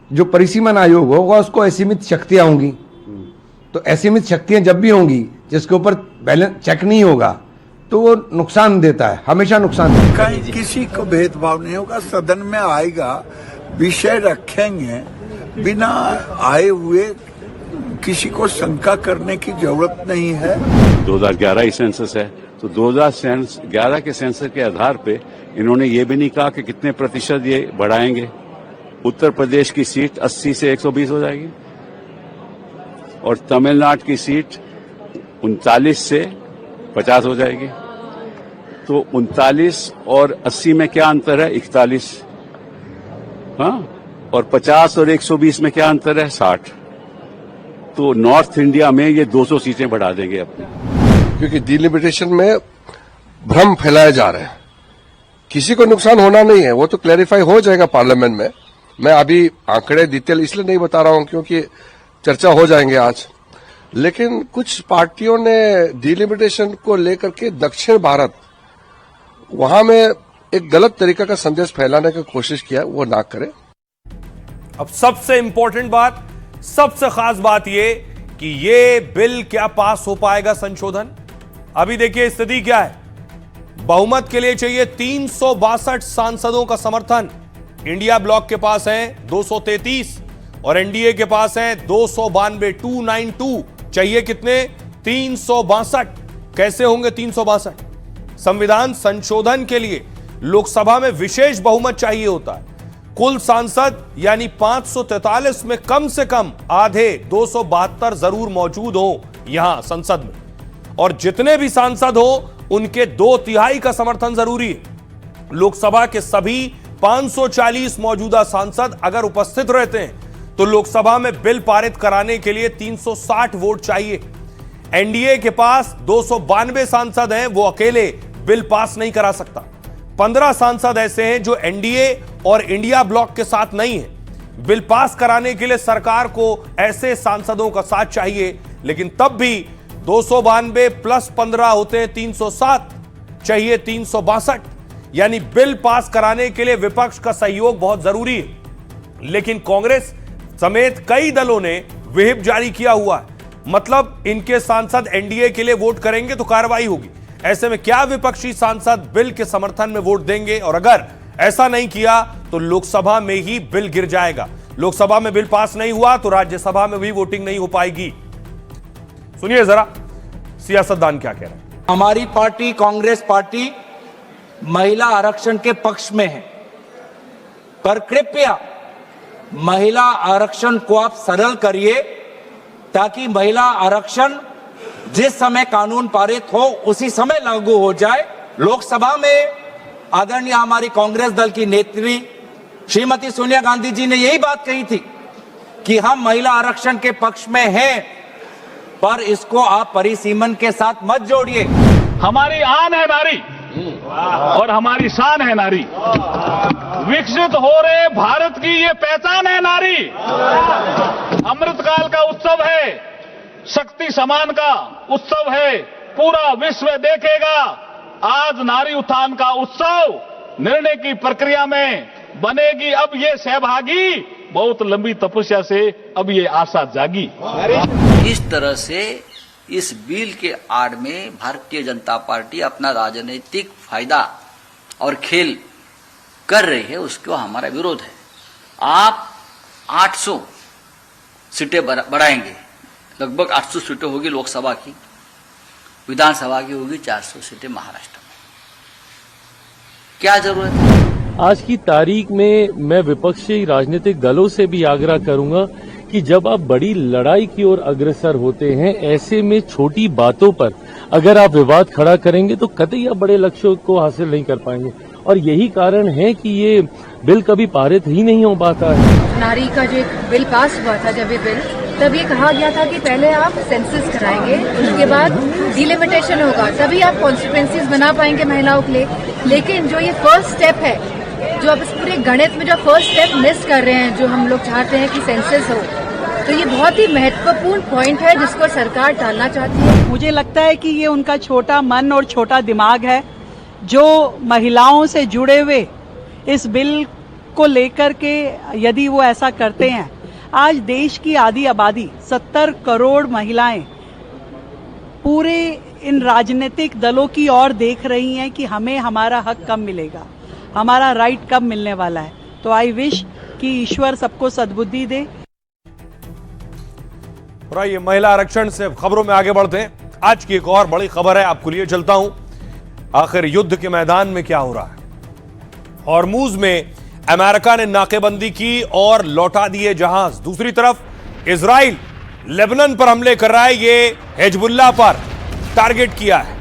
जो परिसीमन आयोग होगा उसको असीमित शक्तियां होंगी। तो असीमित शक्तियां जब भी होंगी जिसके ऊपर बैलेंस चेक नहीं होगा तो वो नुकसान देता है, हमेशा नुकसान देता है। कहीं किसी को भेदभाव नहीं होगा। सदन में आएगा, विषय रखेंगे, बिना आए हुए किसी को शंका करने की जरूरत नहीं है। 2011 ही सेंसस है, तो 2011 के सेंसस के आधार पे इन्होंने ये भी नहीं कहा कि कितने प्रतिशत ये बढ़ाएंगे। उत्तर प्रदेश की सीट 80 से 120 हो जाएगी और तमिलनाडु की सीट 39 से 50 हो जाएगी। तो 39 और 80 में क्या अंतर है? 41। हाँ, और 50 और 120 में क्या अंतर है? 60। तो नॉर्थ इंडिया में ये 200 सीटें बढ़ा देंगे अपने, क्योंकि डिलिमिटेशन में भ्रम फैलाए जा रहे हैं। किसी को नुकसान होना नहीं है, वो तो क्लैरिफाई हो जाएगा पार्लियामेंट में। मैं अभी आंकड़े डिटेल इसलिए नहीं बता रहा हूं क्योंकि चर्चा हो जाएंगे आज। लेकिन कुछ पार्टियों ने डिलिमिटेशन को लेकर के दक्षिण भारत वहां में एक गलत तरीका का संदेश फैलाने की कोशिश किया, वो ना करें। अब सबसे इंपॉर्टेंट बात, सबसे खास बात ये कि ये बिल क्या पास हो पाएगा संशोधन। अभी देखिए स्थिति क्या है। बहुमत के लिए चाहिए 362 सांसदों का समर्थन। इंडिया ब्लॉक के पास है 233 और एनडीए के पास है 292, 292। चाहिए कितने? 362। कैसे होंगे 362? संविधान संशोधन के लिए लोकसभा में विशेष बहुमत चाहिए होता है। कुल सांसद यानी 543 में कम से कम आधे 272 जरूर मौजूद हो यहां संसद में, और जितने भी सांसद हो उनके 2/3 का समर्थन जरूरी है। लोकसभा के सभी 540 मौजूदा सांसद अगर उपस्थित रहते हैं तो लोकसभा में बिल पारित कराने के लिए 360 वोट चाहिए। एनडीए के पास 292 सांसद हैं, वो अकेले बिल पास नहीं करा सकता। 15 सांसद ऐसे हैं जो एनडीए और इंडिया ब्लॉक के साथ नहीं है। बिल पास कराने के लिए सरकार को ऐसे सांसदों का साथ चाहिए, लेकिन तब भी 292 प्लस 15 होते हैं 307, चाहिए 362। यानी बिल पास कराने के लिए विपक्ष का सहयोग बहुत जरूरी है। लेकिन कांग्रेस समेत कई दलों ने व्हिप जारी किया हुआ है, मतलब इनके सांसद एनडीए के लिए वोट करेंगे तो कार्रवाई होगी। ऐसे में क्या विपक्षी सांसद बिल के समर्थन में वोट देंगे? और अगर ऐसा नहीं किया तो लोकसभा में ही बिल गिर जाएगा। लोकसभा में बिल पास नहीं हुआ तो राज्यसभा में भी वोटिंग नहीं हो पाएगी। सुनिए जरा सियासतदान क्या कह रहे हैं। हमारी पार्टी कांग्रेस पार्टी महिला आरक्षण के पक्ष में है, पर कृपया महिला आरक्षण को आप सरल करिए ताकि महिला आरक्षण जिस समय कानून पारित हो उसी समय लागू हो जाए। लोकसभा में आदरणीय हमारी कांग्रेस दल की नेत्री श्रीमती सोनिया गांधी जी ने यही बात कही थी कि हम महिला आरक्षण के पक्ष में हैं, पर इसको आप परिसीमन के साथ मत जोड़िए। हमारी आन है नारी और हमारी शान है नारी। विकसित हो रहे भारत की ये पहचान है नारी। अमृतकाल का उत्सव है, शक्ति समान का उत्सव है, पूरा विश्व देखेगा। आज नारी उत्थान का उत्सव निर्णय की प्रक्रिया में बनेगी अब ये सहभागी। बहुत लंबी तपस्या से अब ये आशा जागी। इस तरह से इस बिल के आड़ में भारतीय जनता पार्टी अपना राजनीतिक फायदा और खेल कर रही है, उसको हमारा विरोध है। आप 800 सीटें बढ़ाएंगे, लगभग 800 सीटें होगी लोकसभा की, विधानसभा की होगी 400 सीटें महाराष्ट्र में। क्या जरूरत है? आज की तारीख में मैं विपक्षी राजनीतिक दलों से भी आग्रह करूंगा कि जब आप बड़ी लड़ाई की ओर अग्रसर होते हैं, ऐसे में छोटी बातों पर अगर आप विवाद खड़ा करेंगे तो कतई आप बड़े लक्ष्यों को हासिल नहीं कर पाएंगे। और यही कारण है कि ये बिल कभी पारित ही नहीं हो पाता है। नारी का जो एक बिल पास हुआ था, जब ये बिल, तब ये कहा गया था कि पहले आप सेंसस कराएंगे, उसके बाद डिलिमिटेशन होगा, तभी आप कॉन्स्टिट्यूएंसीज बना पाएंगे महिलाओं के लिए। लेकिन जो ये फर्स्ट स्टेप है, जो आप इस पूरे गणित में जो फर्स्ट स्टेप मिस कर रहे हैं, जो हम लोग चाहते हैं कि सेंसस हो, तो ये बहुत ही महत्वपूर्ण पॉइंट है जिसको सरकार टालना चाहती है। मुझे लगता है कि ये उनका छोटा मन और छोटा दिमाग है, जो महिलाओं से जुड़े हुए इस बिल को लेकर के यदि वो ऐसा करते हैं, आज देश की आधी आबादी 70 करोड़ महिलाएं पूरे इन राजनीतिक दलों की ओर देख रही हैं कि हमें हमारा हक कब मिलेगा, हमारा राइट कब मिलने वाला है। तो आई विश कि ईश्वर सबको सद्बुद्धि दे। और ये महिला आरक्षण से खबरों में आगे बढ़ते हैं। आज की एक और बड़ी खबर है, आपको लिए चलता हूं। आखिर युद्ध के मैदान में क्या हो रहा है? हॉर्मूज में अमेरिका ने नाकेबंदी की और लौटा दिए जहाज। दूसरी तरफ इजराइल लेबनान पर हमले कर रहा है, ये हिजबुल्लाह पर टारगेट किया है।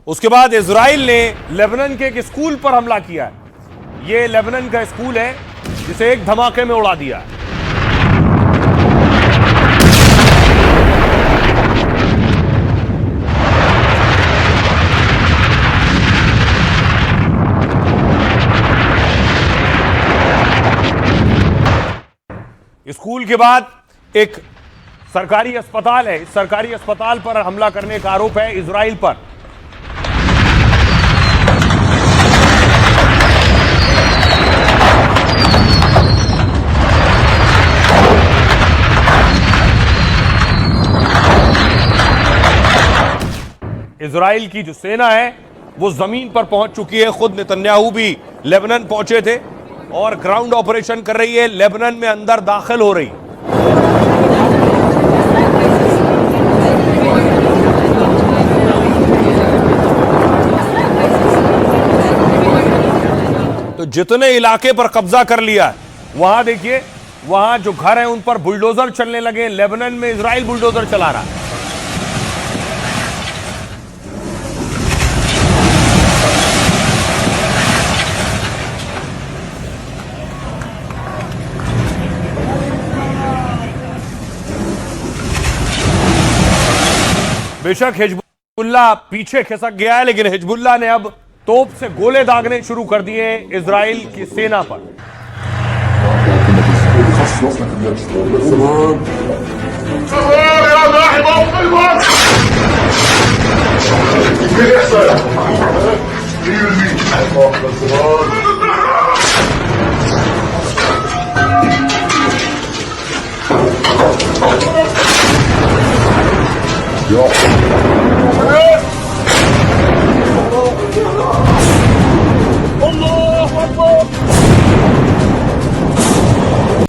उसके बाद इजराइल ने लेबनान के एक स्कूल पर हमला किया है। यह लेबनान का स्कूल है जिसे एक धमाके में उड़ा दिया है। स्कूल के बाद एक सरकारी अस्पताल है, इस सरकारी अस्पताल पर हमला करने का आरोप है इजराइल पर। इजराइल की जो सेना है वो जमीन पर पहुंच चुकी है। खुद नेतन्याहू भी लेबनान पहुंचे थे और ग्राउंड ऑपरेशन कर रही है, लेबनान में अंदर दाखिल हो रही। तो जितने इलाके पर कब्जा कर लिया है, वहां देखिए, वहां जो घर हैं उन पर बुलडोजर चलने लगे। लेबनान में इजराइल बुलडोजर चला रहा है। बेशक हिजबुल्लाह पीछे खिसक गया है, लेकिन हिजबुल्लाह ने अब तोप से गोले दागने शुरू कर दिए इजराइल की सेना पर।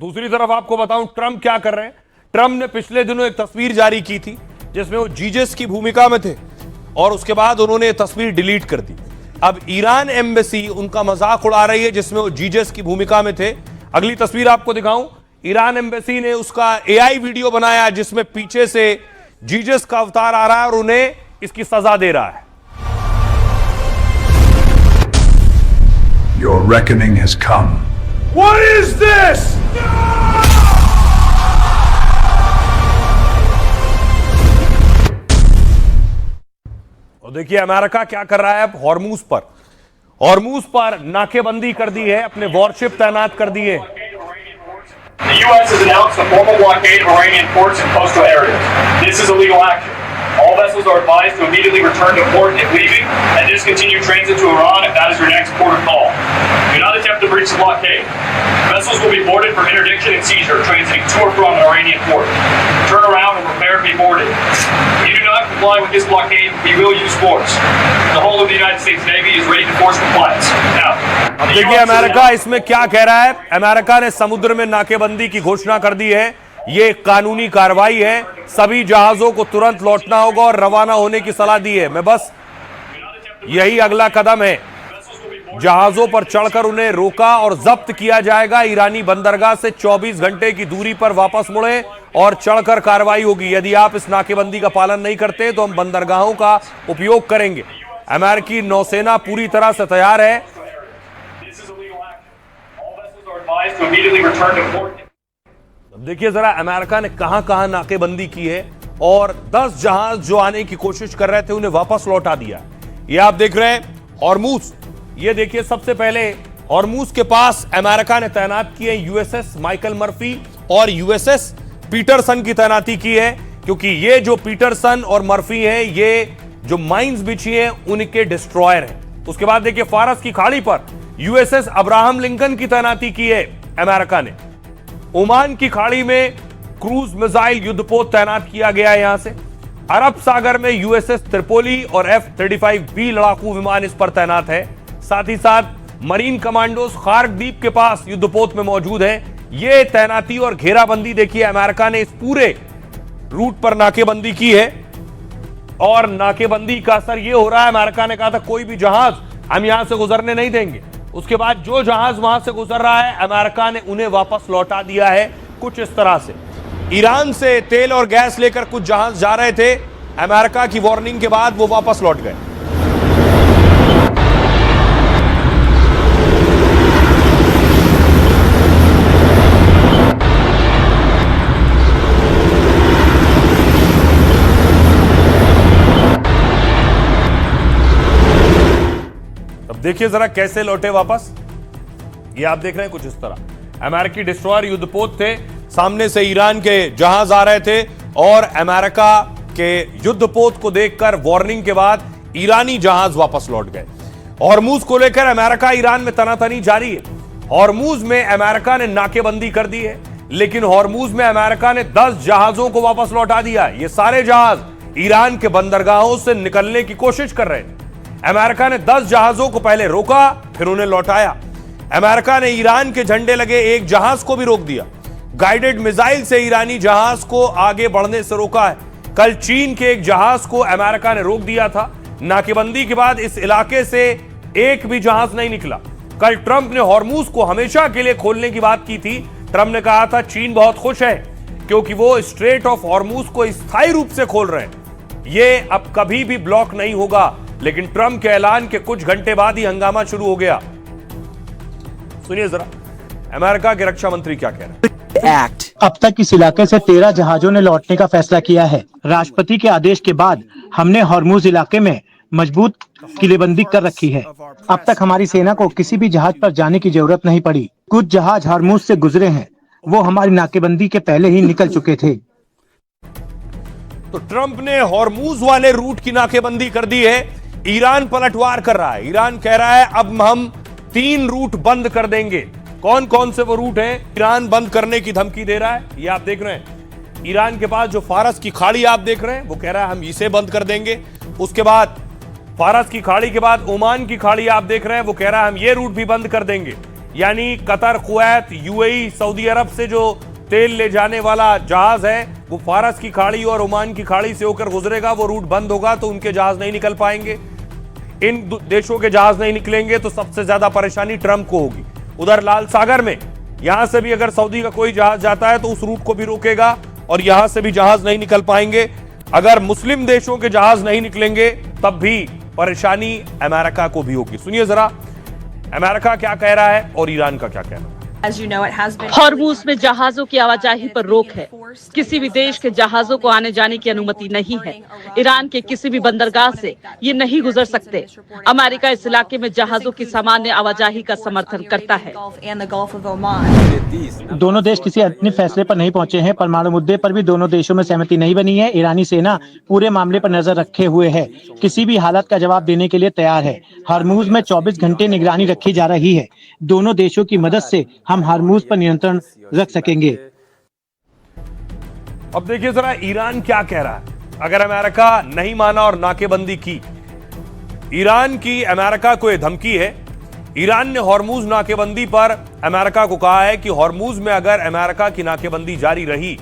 दूसरी तरफ आपको बताऊं ट्रंप क्या कर रहे हैं। ट्रंप ने पिछले दिनों एक तस्वीर जारी की थी जिसमें वो जीजस की भूमिका में थे और उसके बाद उन्होंने ये तस्वीर डिलीट कर दी। अब ईरान एम्बेसी उनका मजाक उड़ा रही है जिसमें वो जीजस की भूमिका में थे। अगली तस्वीर आपको दिखाऊं, ईरान एम्बेसी ने उसका एआई वीडियो बनाया जिसमें पीछे से जीजस का अवतार आ रहा है और उन्हें इसकी सजा दे रहा है। Your reckoning has come. What is this? और देखिए अमेरिका क्या कर रहा है अब हॉर्मूज पर। हॉर्मूज पर नाकेबंदी कर दी है, अपने वॉरशिप तैनात कर दिए। The U.S. has announced a formal blockade of Iranian ports and coastal areas. This is illegal action. All vessels are advised to immediately return to port if leaving and discontinue transit to Iran if that is your next port of call. Do not attempt to breach the blockade. Vessels will be boarded for interdiction and seizure transiting to or from an Iranian port. Turn around and prepare to be boarded. If you do not comply with this blockade, we will use force. The whole of the United States Navy is ready to force compliance. Now, अब देखिए अमेरिका इसमें क्या कह रहा है। अमेरिका ने समुद्र में नाकेबंदी की घोषणा कर दी है। ये कानूनी कार्रवाई है, सभी जहाजों को तुरंत लौटना होगा और रवाना होने की सलाह दी है। मैं बस यही अगला कदम है। जहाजों पर चढ़कर उन्हें रोका और जब्त किया जाएगा। ईरानी बंदरगाह से 24 घंटे की दूरी पर वापस मुड़े और चढ़कर कार्रवाई होगी। यदि आप इस नाकेबंदी का पालन नहीं करते तो हम बंदरगाहों का उपयोग करेंगे। अमेरिकी नौसेना पूरी तरह से तैयार है। देखिए जरा अमेरिका ने कहां कहां नाकेबंदी की है और 10 जहाज जो आने की कोशिश कर रहे थे उन्हें वापस लौटा दिया। ये आप देख रहे हैं हॉर्मूज। ये देखिए सबसे पहले हॉर्मूज के पास अमेरिका ने तैनात किए यूएसएस माइकल मर्फी और यूएसएस पीटरसन की तैनाती की है, क्योंकि ये जो पीटरसन और मर्फी हैं ये जो माइंस बिछी हैं उनके डिस्ट्रॉयर हैं। उसके बाद देखिए फारस की खाड़ी पर यूएसएस अब्राहम लिंकन की तैनाती की है अमेरिका ने। ओमान की खाड़ी में क्रूज मिसाइल युद्धपोत तैनात किया गया है। यहां से अरब सागर में यूएसएस त्रिपोली और F-35B लड़ाकू विमान इस पर तैनात है। साथ ही साथ मरीन कमांडोज खार्क द्वीप के पास युद्धपोत में मौजूद है। ये तैनाती और घेराबंदी देखिए अमेरिका ने इस पूरे रूट पर नाकेबंदी की है और नाकेबंदी का असर ये हो रहा है। अमेरिका ने कहा था कोई भी जहाज हम यहां से गुजरने नहीं देंगे। उसके बाद जो जहाज वहां से गुजर रहा है अमेरिका ने उन्हें वापस लौटा दिया है। कुछ इस तरह से ईरान से तेल और गैस लेकर कुछ जहाज जा रहे थे, अमेरिका की वार्निंग के बाद वो वापस लौट गए। अब देखिए जरा कैसे लौटे वापस। ये आप देख रहे हैं कुछ इस तरह, अमेरिकी डिस्ट्रॉयर युद्धपोत थे, सामने से ईरान के जहाज आ रहे थे और अमेरिका के युद्धपोत को देखकर वार्निंग के बाद ईरानी जहाज वापस लौट गए। हॉर्मूज को लेकर अमेरिका ईरान में तनातनी जारी है। हॉर्मूज में अमेरिका ने नाकेबंदी कर दी है, लेकिन हॉर्मूज में अमेरिका ने 10 जहाजों को वापस लौटा दिया। ये सारे जहाज ईरान के बंदरगाहों से निकलने की कोशिश कर रहे थे। अमेरिका ने 10 जहाजों को पहले रोका, फिर उन्हें लौटाया। अमेरिका ने ईरान के झंडे लगे एक जहाज को भी रोक दिया। गाइडेड मिसाइल से ईरानी जहाज को आगे बढ़ने से रोका है। कल चीन के एक जहाज को अमेरिका ने रोक दिया था। नाकेबंदी के बाद इस इलाके से एक भी जहाज नहीं निकला। कल ट्रंप ने हॉर्मूज को हमेशा के लिए खोलने की बात की थी। ट्रंप ने कहा था चीन बहुत खुश है क्योंकि वो स्ट्रेट ऑफ हॉर्मूज को स्थायी रूप से खोल रहे हैं। ये अब कभी भी ब्लॉक नहीं होगा, लेकिन ट्रंप के ऐलान के कुछ घंटे बाद ही हंगामा शुरू हो गया। सुनिए जरा अमेरिका के रक्षा मंत्री क्या कह रहे हैं। अब तक इस इलाके से 13 जहाजों ने लौटने का फैसला किया है। राष्ट्रपति के आदेश के बाद हमने हॉर्मूज इलाके में मजबूत किलेबंदी कर रखी है। अब तक हमारी सेना को किसी भी जहाज पर जाने की जरूरत नहीं पड़ी। कुछ जहाज हॉर्मूज से गुजरे हैं, वो हमारी नाकेबंदी के पहले ही निकल चुके थे। तो ट्रंप ने हॉर्मूज वाले रूट की नाकेबंदी कर दी है। ईरान पलटवार कर रहा है। ईरान कह रहा है अब हम 3 रूट बंद कर देंगे। कौन कौन से वो रूट हैं? ईरान बंद करने की धमकी दे रहा है, ये आप देख रहे हैं। ईरान के पास जो फारस की खाड़ी आप देख रहे हैं, वो कह रहा है हम इसे बंद कर देंगे। उसके बाद फारस की खाड़ी के बाद ओमान की खाड़ी आप देख रहे हैं, वो कह रहा है हम ये रूट भी बंद कर देंगे। यानी कतर, कुवैत, यूएई, सऊदी अरब से जो तेल ले जाने वाला जहाज है वो फारस की खाड़ी और ओमान की खाड़ी से होकर गुजरेगा। वो रूट बंद होगा तो उनके जहाज नहीं निकल पाएंगे। इन देशों के जहाज नहीं निकलेंगे तो सबसे ज्यादा परेशानी ट्रंप को होगी। उधर लाल सागर में यहां से भी अगर सऊदी का कोई जहाज जाता है तो उस रूट को भी रोकेगा और यहां से भी जहाज नहीं निकल पाएंगे। अगर मुस्लिम देशों के जहाज नहीं निकलेंगे तब भी परेशानी अमेरिका को भी होगी। सुनिए जरा अमेरिका क्या कह रहा है और ईरान का क्या कहना है। हॉर्मूज में जहाजों की आवाजाही पर रोक है। किसी भी देश के जहाजों को आने जाने की अनुमति नहीं है। ईरान के किसी भी बंदरगाह से ये नहीं गुजर सकते। अमेरिका इस इलाके में जहाजों की सामान्य आवाजाही का समर्थन करता है। दोनों देश किसी अंतिम फैसले पर नहीं पहुंचे हैं। परमाणु मुद्दे पर भी दोनों देशों में सहमति नहीं बनी है। ईरानी सेना पूरे मामले पर नजर रखे हुए है, किसी भी हालत का जवाब देने के लिए तैयार है। हॉर्मूज में 24 घंटे निगरानी रखी जा रही है। दोनों देशों की मदद से हम हॉर्मूज पर नियंत्रण रख सकेंगे। अब देखिए जरा ईरान क्या कह रहा है। अगर अमेरिका नहीं माना और नाकेबंदी की, ईरान की अमेरिका को यह धमकी है। ईरान ने हॉर्मूज नाकेबंदी पर अमेरिका को कहा है कि हॉर्मूज में अगर अमेरिका की नाकेबंदी जारी रही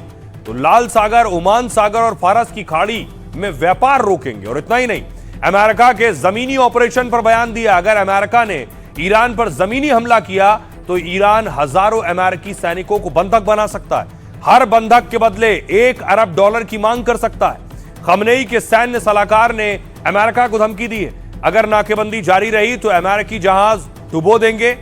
तो लाल सागर, ओमान सागर और फारस की खाड़ी में व्यापार रोकेंगे। और इतना ही नहीं, अमेरिका के जमीनी ऑपरेशन पर बयान दिया। अगर अमेरिका ने ईरान पर जमीनी हमला किया तो ईरान हजारों अमेरिकी सैनिकों को बंधक बना सकता है। हर बंधक के बदले $1 अरब की मांग कर सकता है। खमनेई के सैन्य सलाहकार ने अमेरिका को धमकी दी है, अगर नाकेबंदी जारी रही तो अमेरिकी जहाज डुबो देंगे।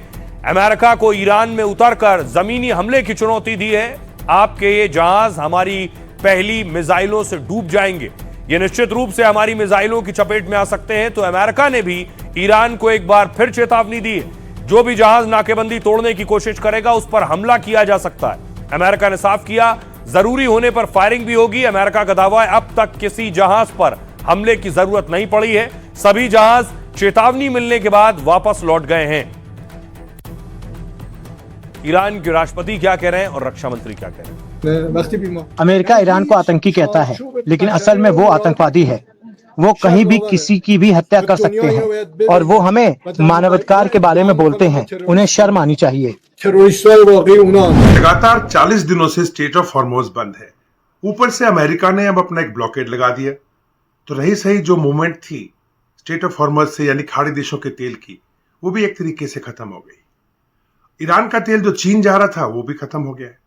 अमेरिका को ईरान में उतरकर जमीनी हमले की चुनौती दी है। आपके ये जहाज हमारी पहली मिसाइलों से डूब जाएंगे, ये निश्चित रूप से हमारी मिसाइलों की चपेट में आ सकते हैं। तो अमेरिका ने भी ईरान को एक बार फिर चेतावनी दी है, जो भी जहाज नाकेबंदी तोड़ने की कोशिश करेगा उस पर हमला किया जा सकता है। अमेरिका ने साफ किया, जरूरी होने पर फायरिंग भी होगी। अमेरिका का दावा है अब तक किसी जहाज पर हमले की जरूरत नहीं पड़ी है। सभी जहाज चेतावनी मिलने के बाद वापस लौट गए हैं। ईरान के राष्ट्रपति क्या कह रहे हैं और रक्षा मंत्री क्या कह रहे हैं। अमेरिका ईरान को आतंकी कहता है, लेकिन असल में वो आतंकवादी है। वो कहीं भी किसी की भी हत्या कर सकते हैं और वो हमें मानवाधिकार के बारे में बोलते हैं। उन्हें शर्म आनी चाहिए। लगातार 40 दिनों से स्ट्रेट ऑफ हॉर्मोज बंद है। ऊपर से अमेरिका ने अब अपना एक ब्लॉकेड लगा दिया, तो रही सही जो मूवमेंट थी स्ट्रेट ऑफ हॉर्मोज से यानी खाड़ी देशों के तेल की, वो भी एक तरीके से खत्म हो गई। ईरान का तेल जो चीन जा रहा था वो भी खत्म हो गया है।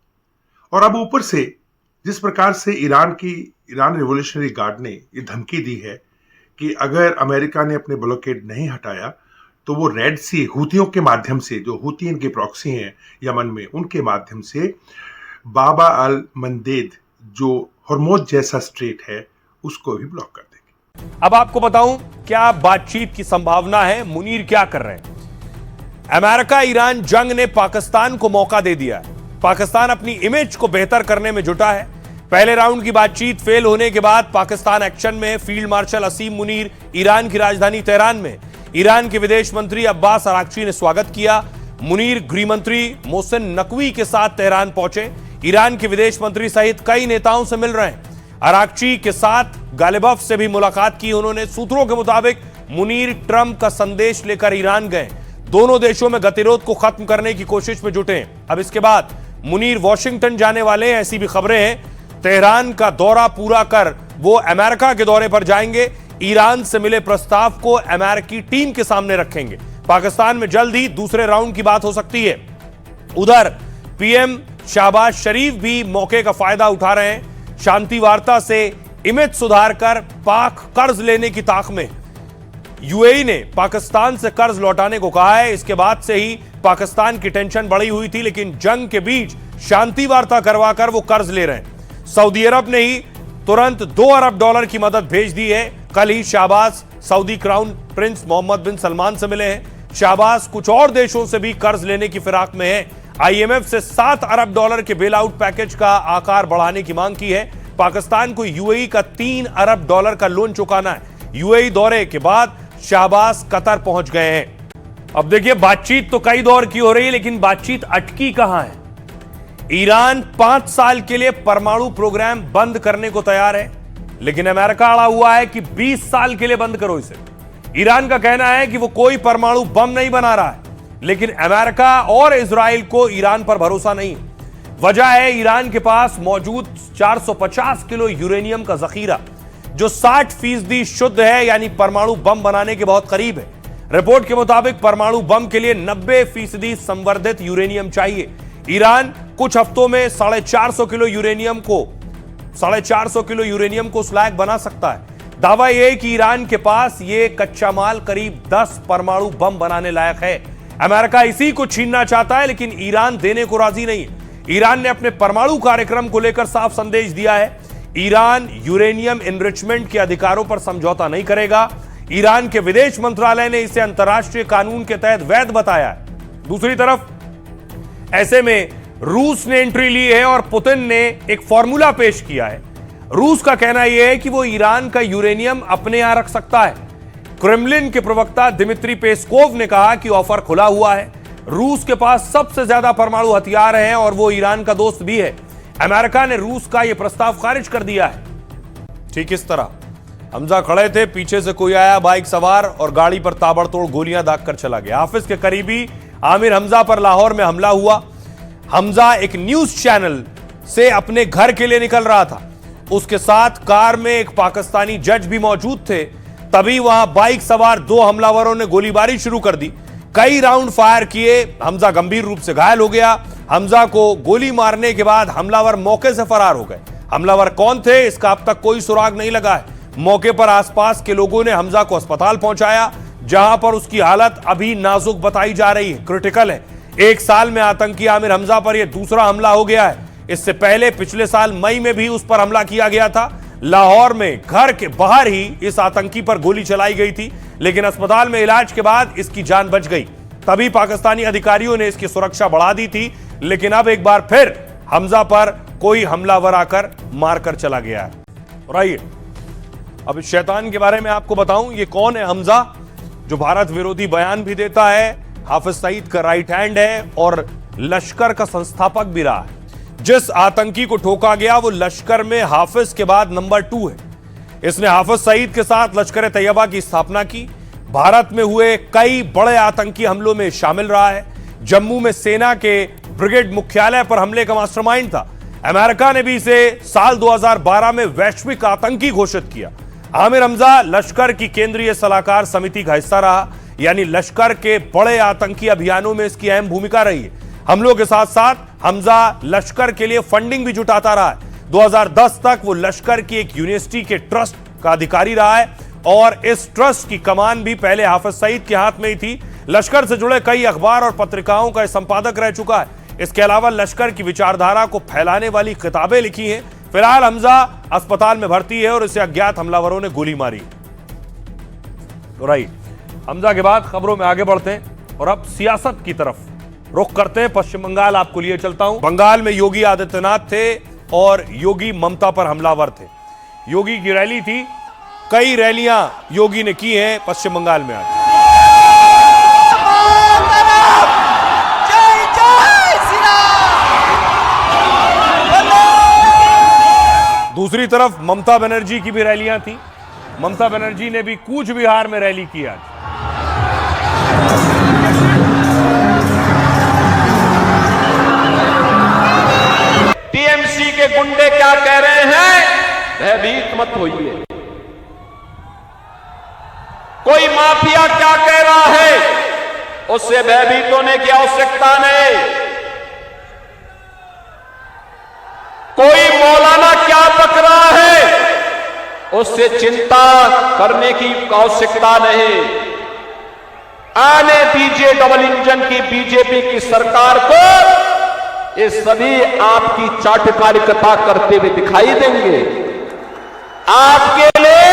और अब ऊपर से जिस प्रकार से ईरान रिवोल्यूशनरी गार्ड ने ये धमकी दी है कि अगर अमेरिका ने अपने ब्लॉकेड नहीं हटाया तो वो रेड सी हूतियों के माध्यम से, जो हूती इनके प्रॉक्सी हैं यमन में, उनके माध्यम से बाबा अल मंदेद जो हॉर्मोज जैसा स्ट्रेट है उसको भी ब्लॉक कर देंगे। अब आपको बताऊं क्या बातचीत की संभावना है, मुनीर क्या कर रहे हैं। अमेरिका ईरान जंग ने पाकिस्तान को मौका दे दिया है। पाकिस्तान अपनी इमेज को बेहतर करने में जुटा है। पहले राउंड की बातचीत फेल होने के बाद पाकिस्तान एक्शन में। फील्ड मार्शल असीम मुनीर ईरान की राजधानी तेहरान में ईरान के विदेश मंत्री अब्बास अराक्ची ने स्वागत किया। मुनीर गृह मंत्री मोहसिन नकवी के साथ तेहरान पहुंचे। ईरान के विदेश मंत्री सहित कई नेताओं से मिल रहे हैं। अराक्ची के साथ गालिबफ से भी मुलाकात की उन्होंने। सूत्रों के मुताबिक मुनीर ट्रंप का संदेश लेकर ईरान गए। दोनों देशों में गतिरोध को खत्म करने की कोशिश में जुटे हैं। अब इसके बाद मुनीर वॉशिंगटन जाने वाले हैं, ऐसी भी खबरें हैं। तेहरान का दौरा पूरा कर वो अमेरिका के दौरे पर जाएंगे। ईरान से मिले प्रस्ताव को अमेरिकी टीम के सामने रखेंगे। पाकिस्तान में जल्द ही दूसरे राउंड की बात हो सकती है। उधर पीएम शहबाज शरीफ भी मौके का फायदा उठा रहे हैं। शांति वार्ता से इमेज सुधार कर पाक कर्ज लेने की ताक में। यूएई ने पाकिस्तान से कर्ज लौटाने को कहा है। इसके बाद से ही पाकिस्तान की टेंशन बढ़ी हुई थी, लेकिन जंग के बीच शांति वार्ता करवाकर वो कर्ज ले रहे हैं। सऊदी अरब ने ही तुरंत $2 अरब की मदद भेज दी है। कल ही Shahbaz Saudi crown prince Mohammed bin Salman से मिले हैं। शहबाज कुछ और देशों से भी कर्ज लेने की फिराक में है। आईएमएफ से $7 अरब के बेल आउट पैकेज का आकार बढ़ाने की मांग की है। पाकिस्तान को यूएई का $3 अरब का लोन चुकाना है। यूएई दौरे के बाद शहबाज कतर पहुंच गए हैं। अब देखिए, बातचीत तो कई दौर की हो रही है, लेकिन बातचीत अटकी कहां है। ईरान 5 साल के लिए परमाणु प्रोग्राम बंद करने को तैयार है, लेकिन अमेरिका अड़ा हुआ है कि 20 साल के लिए बंद करो इसे। ईरान का कहना है कि वो कोई परमाणु बम नहीं बना रहा है, लेकिन अमेरिका और इजराइल को ईरान पर भरोसा नहीं है। वजह है ईरान के पास मौजूद 450 किलो यूरेनियम का जखीरा, जो 60% शुद्ध है, यानी परमाणु बम बनाने के बहुत करीब है। रिपोर्ट के मुताबिक परमाणु बम के लिए 90% संवर्धित यूरेनियम चाहिए। ईरान कुछ हफ्तों में 450 किलो यूरेनियम को उस लायक बना सकता है। दावा यह कि ईरान के पास ये कच्चा माल करीब 10 परमाणु बम बनाने लायक है। अमेरिका इसी को छीनना चाहता है, लेकिन ईरान देने को राजी नहीं है। ईरान ने अपने परमाणु कार्यक्रम को लेकर साफ संदेश दिया है। ईरान यूरेनियम एनरिचमेंट के अधिकारों पर समझौता नहीं करेगा। ईरान के विदेश मंत्रालय ने इसे अंतर्राष्ट्रीय कानून के तहत वैध बताया है। दूसरी तरफ ऐसे में रूस ने एंट्री ली है और पुतिन ने एक फॉर्मूला पेश किया है। रूस का कहना यह है कि वो ईरान का यूरेनियम अपने यहां रख सकता है। क्रेमलिन के प्रवक्ता दिमित्री पेस्कोव ने कहा कि ऑफर खुला हुआ है। रूस के पास सबसे ज्यादा परमाणु हथियार हैं और वो ईरान का दोस्त भी है। अमेरिका ने रूस का यह प्रस्ताव खारिज कर दिया है। ठीक इस तरह हमजा खड़े थे, पीछे से कोई आया बाइक सवार और गाड़ी पर ताबड़तोड़ गोलियां दागकर चला गया। हाफिज के करीबी आमिर हमजा पर लाहौर में हमला हुआ। हमजा एक न्यूज चैनल से अपने घर के लिए निकल रहा था। उसके साथ कार में एक पाकिस्तानी जज भी मौजूद थे। तभी वहां बाइक सवार 2 हमलावरों ने गोलीबारी शुरू कर दी। कई राउंड फायर किए। हमजा गंभीर रूप से घायल हो गया। हमजा को गोली मारने के बाद हमलावर मौके से फरार हो गए। हमलावर कौन थे, इसका अब तक कोई सुराग नहीं लगा है। मौके पर आसपास के लोगों ने हमजा को अस्पताल पहुंचाया, जहां पर उसकी हालत अभी नाजुक बताई जा रही है, क्रिटिकल है। 1 साल में आतंकी आमिर हमजा पर यह दूसरा हमला हो गया है। इससे पहले पिछले साल मई में भी उस पर हमला किया गया था। लाहौर में घर के बाहर ही इस आतंकी पर गोली चलाई गई थी, लेकिन अस्पताल में इलाज के बाद इसकी जान बच गई। तभी पाकिस्तानी अधिकारियों ने इसकी सुरक्षा बढ़ा दी थी, लेकिन अब एक बार फिर हमजा पर कोई हमलावर आकर मारकर चला गया है। और आइए अब इस शैतान के बारे में आपको बताऊं, ये कौन है हमजा, जो भारत विरोधी बयान भी देता है, हाफिज सईद का राइट हैंड है और लश्कर का संस्थापक भी रहा है। जिस आतंकी को ठोका गया वो लश्कर में हाफिज के बाद नंबर 2 है। इसने हाफिज सईद के साथ लश्कर तैयबा की स्थापना की। भारत में हुए कई बड़े आतंकी हमलों में शामिल रहा है। जम्मू में सेना के ब्रिगेड मुख्यालय पर हमले का मास्टरमाइंड था। अमेरिका ने भी इसे साल 2012 में वैश्विक आतंकी घोषित किया। आमिर हमजा लश्कर की केंद्रीय सलाहकार समिति का हिस्सा रहा, यानी लश्कर के बड़े आतंकी अभियानों में इसकी अहम भूमिका रही है। हमलों के साथ साथ हमजा लश्कर के लिए फंडिंग भी जुटाता रहा है। 2010 तक वो लश्कर की एक यूनिवर्सिटी के ट्रस्ट का अधिकारी रहा है और इस ट्रस्ट की कमान भी पहले हाफिज सईद के हाथ में ही थी। लश्कर से जुड़े कई अखबार और पत्रिकाओं का संपादक रह चुका है। इसके अलावा लश्कर की विचारधारा को फैलाने वाली किताबें लिखी हैं। फिलहाल हमजा अस्पताल में भर्ती है और इसे अज्ञात हमलावरों ने गोली मारी। तो राइट, हमजा के बाद खबरों में आगे बढ़ते हैं और अब सियासत की तरफ रुख करते हैं। पश्चिम बंगाल आपको लिए चलता हूं। बंगाल में योगी आदित्यनाथ थे और योगी ममता पर हमलावर थे। योगी की रैली थी, कई रैलियां योगी ने की हैं पश्चिम बंगाल में आज। दूसरी तरफ ममता बनर्जी की भी रैलियां थी। ममता बनर्जी ने भी कूच बिहार में रैली की आज। टीएमसी के गुंडे क्या कह रहे हैं? भयभीत मत होइए। कोई माफिया क्या कह रहा है, उससे भयभीत होने की आवश्यकता नहीं। कोई मौलाना क्या बक रहा है, उससे चिंता करने की आवश्यकता नहीं। आने दीजिए डबल इंजन की बीजेपी की सरकार को, ये सभी आपकी चाटकारिता करते हुए दिखाई देंगे। आपके लिए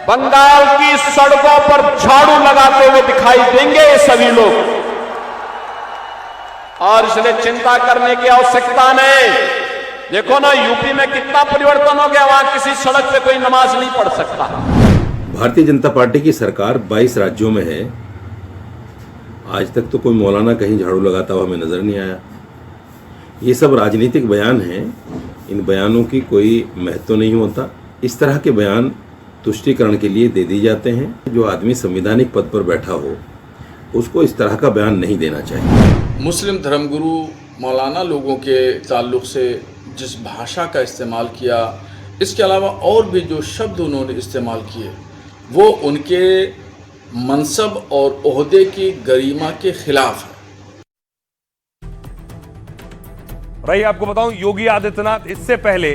बंगाल की सड़कों पर झाड़ू लगाते हुए दिखाई देंगे ये सभी लोग, और इसलिए चिंता करने की आवश्यकता नहीं। देखो ना, यूपी में कितना परिवर्तन हो गया, वहां किसी सड़क पे कोई नमाज नहीं पढ़ सकता। भारतीय जनता पार्टी की सरकार 22 राज्यों में है। आज तक तो कोई मौलाना कहीं झाड़ू लगाता हुआ हमें नजर नहीं आया। ये सब राजनीतिक बयान हैं, इन बयानों की कोई महत्व नहीं होता। इस तरह के बयान तुष्टीकरण के लिए दे दी जाते हैं। जो आदमी संवैधानिक पद पर बैठा हो उसको इस तरह का बयान नहीं देना चाहिए। मुस्लिम धर्मगुरु मौलाना लोगों के ताल्लुक से जिस भाषा का इस्तेमाल किया, इसके अलावा और भी जो शब्द उन्होंने इस्तेमाल किए, वो उनके मनसब और ओहदे की गरिमा के खिलाफ है। रही आपको बताऊं, योगी आदित्यनाथ इससे पहले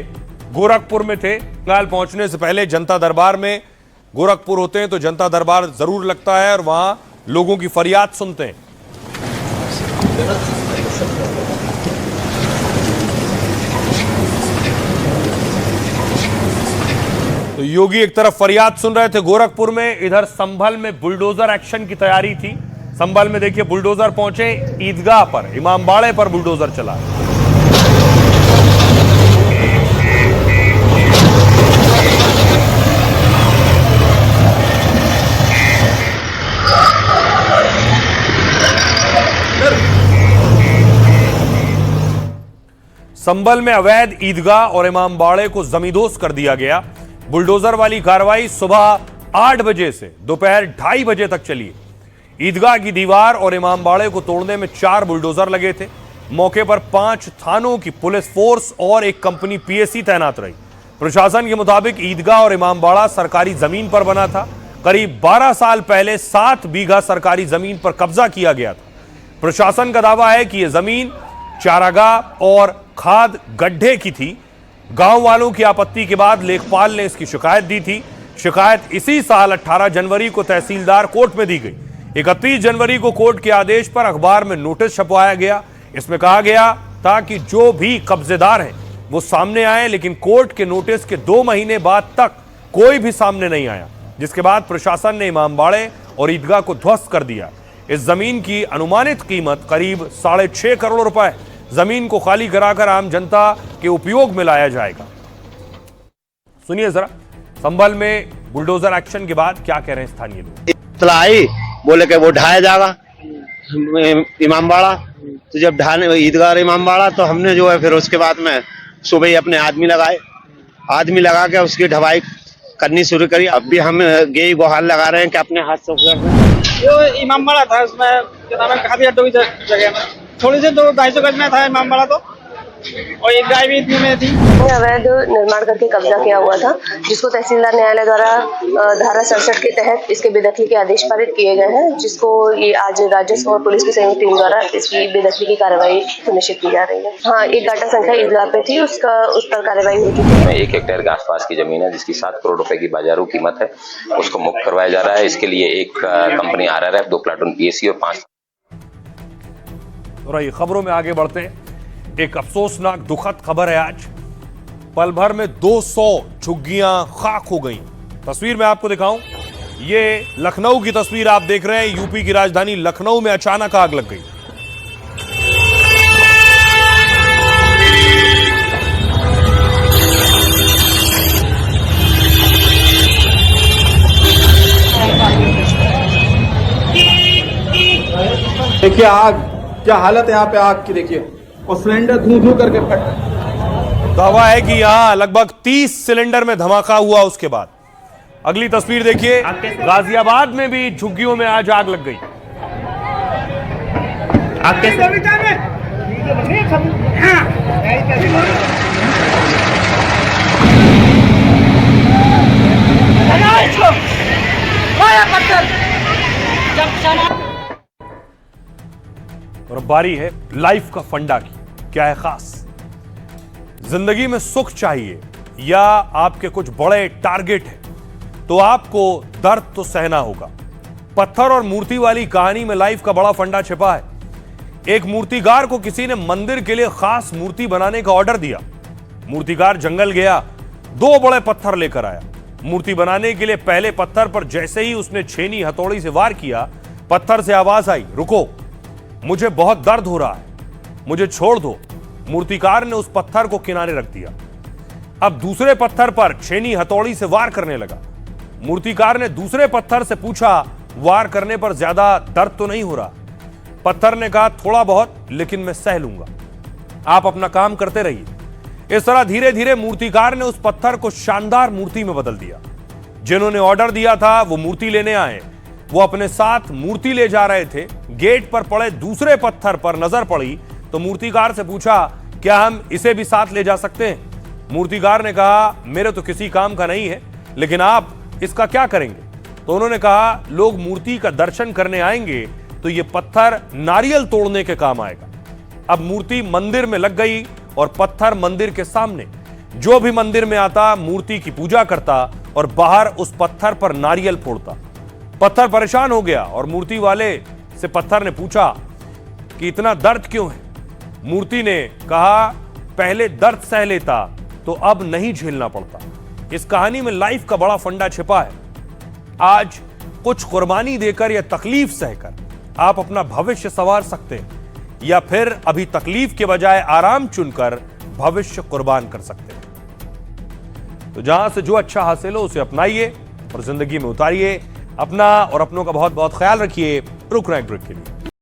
गोरखपुर में थे। बंगाल पहुंचने से पहले जनता दरबार में, गोरखपुर होते हैं तो जनता दरबार जरूर लगता है और वहां लोगों की फरियाद सुनते हैं। तो योगी एक तरफ फरियाद सुन रहे थे गोरखपुर में, इधर संभल में बुलडोजर एक्शन की तैयारी थी। संभल में देखिए बुलडोजर पहुंचे ईदगाह पर, इमामबाड़े पर बुलडोजर चला। संभल में अवैध ईदगाह और इमामबाड़े को जमींदोज कर दिया गया। बुलडोजर वाली कार्रवाई सुबह 8 बजे से दोपहर 2:30 बजे तक चली। ईदगाह की दीवार और इमामबाड़े को तोड़ने में 4 बुलडोजर लगे थे। मौके पर 5 थानों की पुलिस फोर्स और एक कंपनी पीएसी तैनात रही। प्रशासन के मुताबिक ईदगाह और इमामबाड़ा सरकारी जमीन पर बना था। करीब 12 साल पहले 7 बीघा सरकारी जमीन पर कब्जा किया गया था। प्रशासन का दावा है कि यह जमीन चारागाह और खाद गड्ढे की थी। गांव वालों की आपत्ति के बाद लेखपाल ने इसकी शिकायत दी थी। शिकायत इसी साल 18 जनवरी को तहसीलदार कोर्ट में दी गई। 31 जनवरी को कोर्ट के आदेश पर अखबार में नोटिस छपवाया गया। इसमें कहा गया था कि जो भी कब्जेदार हैं वो सामने आए, लेकिन कोर्ट के नोटिस के 2 महीने बाद तक कोई भी सामने नहीं आया, जिसके बाद प्रशासन ने इमामबाड़े और ईदगाह को ध्वस्त कर दिया। इस जमीन की अनुमानित कीमत करीब 6.5 करोड़ रुपए। जमीन को खाली कराकर आम जनता के उपयोग में लाया जाएगा। सुनिए जरा, संभल में बुलडोजर एक्शन के बाद क्या कह रहे हैं स्थानीय लोग। इत्तला आई, बोले कि वो ढाया जाएगा इमामबाड़ा। तो जब ढाने ईदगाह इमामबाड़ा, तो हमने जो है फिर उसके बाद में सुबह ही अपने आदमी लगा के उसकी ढवाई करनी शुरू करी। अब भी हम गेई गुहार लगा रहे हैं कि अपने हाथ से जो इमामबाड़ा था उसमें काफी अड्डों की जगह में थोड़ी से 200-250 गज में था इमामबाड़ा, तो और एक गाय भी इतनी में थी। अवैध निर्माण करके कब्जा किया हुआ था, जिसको तहसीलदार न्यायालय द्वारा धारा 67 के तहत इसके बेदखली के आदेश पारित किए गए हैं, जिसको ये आज राजस्व और पुलिस की संयुक्त टीम द्वारा इसकी बेदखली की कार्रवाई सुनिश्चित की जा रही है। हाँ, एक डाटा संख्या ईदगाह पे थी, उस पर कार्रवाई हो चुकी है। 1 हेक्टेयर के आसपास की जमीन है जिसकी 7 करोड़ रुपए की बाजारू कीमत है, उसको मुक्त करवाया जा रहा है। इसके लिए एक कंपनी RRF, 2 प्लाटून PSC और 5। और ये खबरों में आगे बढ़ते हैं। एक अफसोसनाक दुखद खबर है आज। पल भर में 200 झुग्गियां खाक हो गई। तस्वीर में आपको दिखाऊं, ये लखनऊ की तस्वीर आप देख रहे हैं। यूपी की राजधानी लखनऊ में अचानक आग लग गई। देखिए आग, क्या हालत है यहाँ पे आग की, देखिए, और सिलेंडर धू धू करके फट। दावा है कि यहाँ लगभग 30 सिलेंडर में धमाका हुआ। उसके बाद अगली तस्वीर देखिए, गाजियाबाद में भी झुग्गियों में आज आग लग गई। और अब बारी है लाइफ का फंडा की। क्या है खास? जिंदगी में सुख चाहिए या आपके कुछ बड़े टारगेट है तो आपको दर्द तो सहना होगा। पत्थर और मूर्ति वाली कहानी में लाइफ का बड़ा फंडा छिपा है। एक मूर्तिकार को किसी ने मंदिर के लिए खास मूर्ति बनाने का ऑर्डर दिया। मूर्तिकार जंगल गया, 2 बड़े पत्थर लेकर आया। मूर्ति बनाने के लिए पहले पत्थर पर जैसे ही उसने छेनी हथौड़ी से वार किया, पत्थर से आवाज आई, रुको, मुझे बहुत दर्द हो रहा है, मुझे छोड़ दो। मूर्तिकार ने उस पत्थर को किनारे रख दिया। अब दूसरे पत्थर पर छेनी हथौड़ी से वार करने लगा। मूर्तिकार ने दूसरे पत्थर से पूछा, वार करने पर ज्यादा दर्द तो नहीं हो रहा? पत्थर ने कहा, थोड़ा बहुत, लेकिन मैं सह लूंगा, आप अपना काम करते रहिए। इस तरह धीरे धीरे मूर्तिकार ने उस पत्थर को शानदार मूर्ति में बदल दिया। जिन्होंने ऑर्डर दिया था वो मूर्ति लेने आए। वो अपने साथ मूर्ति ले जा रहे थे। गेट पर पड़े दूसरे पत्थर पर नजर पड़ी तो मूर्तिकार से पूछा, क्या हम इसे भी साथ ले जा सकते हैं? मूर्तिकार ने कहा, मेरे तो किसी काम का नहीं है, लेकिन आप इसका क्या करेंगे? तो उन्होंने कहा, लोग मूर्ति का दर्शन करने आएंगे तो ये पत्थर नारियल तोड़ने के काम आएगा। अब मूर्ति मंदिर में लग गई और पत्थर मंदिर के सामने। जो भी मंदिर में आता मूर्ति की पूजा करता और बाहर उस पत्थर पर नारियल फोड़ता। पत्थर परेशान हो गया और मूर्ति वाले से पत्थर ने पूछा कि इतना दर्द क्यों है? मूर्ति ने कहा, पहले दर्द सह लेता तो अब नहीं झेलना पड़ता। इस कहानी में लाइफ का बड़ा फंडा छिपा है। आज कुछ कुर्बानी देकर या तकलीफ सहकर आप अपना भविष्य संवार सकते हैं, या फिर अभी तकलीफ के बजाय आराम चुनकर भविष्य कुर्बान कर सकते हैं। तो जहां से जो अच्छा हासिल हो उसे अपनाइए और जिंदगी में उतारिए। अपना और अपनों का बहुत बहुत ख्याल रखिए। रुक रहे हैं ब्रेक के लिए।